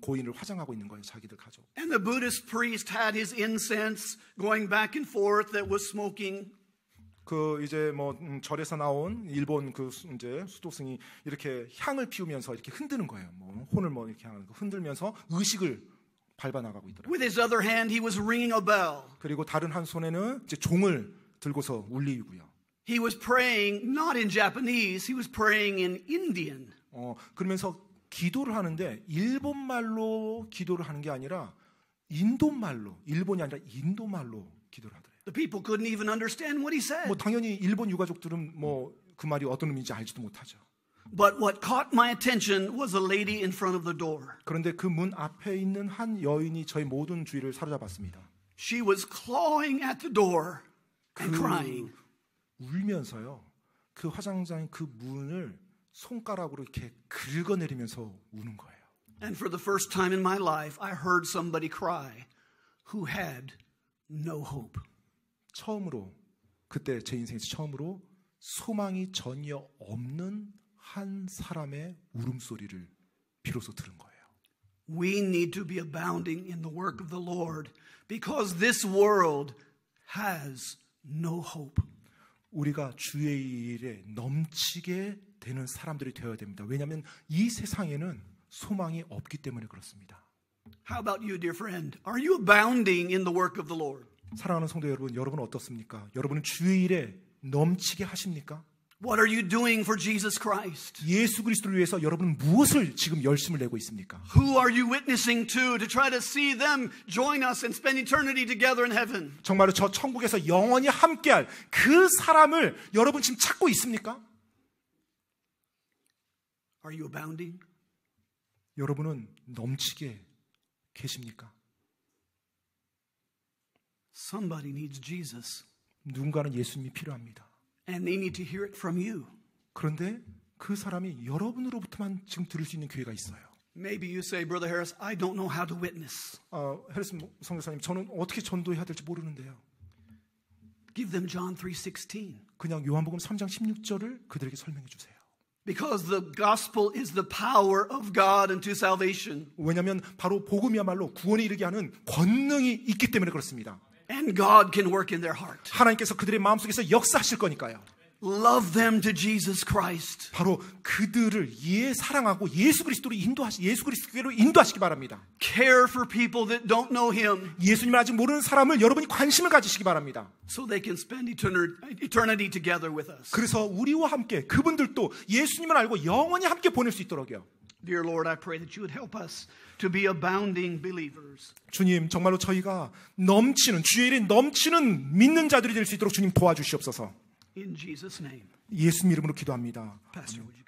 고인을 화장하고 있는 거예요, 자기들 가족. And the Buddhist priest had his incense going back and forth that was smoking. 그 이제 뭐 절에서 나온 일본 그 이제 수도승이 이렇게 향을 피우면서 이렇게 흔드는 거예요. 뭐 혼을 뭐 이렇게 흔들면서 의식을 밟아 나가고 있더라고요. With his other hand, he was ringing a bell. 그리고 다른 한 손에는 이제 종을 들고서 울리고요. He was praying not in Japanese, he was praying in Indian. 그러면서 기도를 하는데 일본말로 기도를 하는 게 아니라 인도말로, 일본이 아니라 인도말로 기도를 하더래요. The people couldn't even understand what he said. 뭐 당연히 일본 유가족들은 뭐 그 말이 어떤 의미인지 알지도 못하죠. But what caught my attention was a lady in front of the door. 그런데 그 문 앞에 있는 한 여인이 저희 모든 주의를 사로잡았습니다. She was clawing at the door and crying. 울면서요. 그 화장장의 그 문을 손가락으로 이렇게 긁어내리면서 우는 거예요. And for the first time in my life, I heard somebody cry who had no hope. 처음으로 그때 제 인생에서 처음으로 소망이 전혀 없는 한 사람의 울음소리를 비로소 들은 거예요. We need to be abounding in the work of the Lord because this world has no hope. 우리가 주의 일에 넘치게 되는 사람들이 되어야 됩니다. 왜냐하면 이 세상에는 소망이 없기 때문에 그렇습니다. How about you, dear friend? Are you abounding in the work of the Lord? 사랑하는 성도 여러분, 여러분은 어떻습니까? 여러분은 주의 일에 넘치게 하십니까? What are you doing for Jesus Christ? 예수 그리스도를 위해서 여러분은 무엇을 지금 열심을 내고 있습니까? Who are you witnessing to try to see them join us and spend eternity together in heaven? 정말로 저 천국에서 영원히 함께할 그 사람을 여러분 지금 찾고 있습니까? Are you abounding? 여러분은 넘치게 계십니까? Somebody needs Jesus. 누군가는 예수님이 필요합니다. And they need to hear it from you. 그런데 그 사람이 여러분으로부터만 지금 들을 수 있는 기회가 있어요. Maybe you say, Brother Harris, I don't know how to witness. 해리스 선교사님, 저는 어떻게 전도해야 될지 모르는데요. Give them John 3:16. 그냥 요한복음 3장 16절을 그들에게 설명해 주세요. Because the gospel is the power of God unto salvation. 왜냐하면 바로 복음이야말로 구원에 이르게 하는 권능이 있기 때문에 그렇습니다. And God can work in their heart. 하나님께서 그들의 마음속에서 역사하실 거니까요. Love them to Jesus Christ. 바로 그들을 사랑하고 예수 그리스도로 인도하시기 바랍니다. Care for people that don't know Him. 예수님을 아직 모르는 사람을 여러분이 관심을 가지시기 바랍니다. So they can spend eternity together with us. 그래서 우리와 함께 그분들도 예수님을 알고 영원히 함께 보낼 수 있도록요. Dear Lord, I pray that you would help us to be abounding believers. 주님, 정말로 저희가 주의 일이 넘치는 믿는 자들이 될 수 있도록 주님 도와주시옵소서. In Jesus' name. 예수님 이름으로 기도합니다. Pastor, would you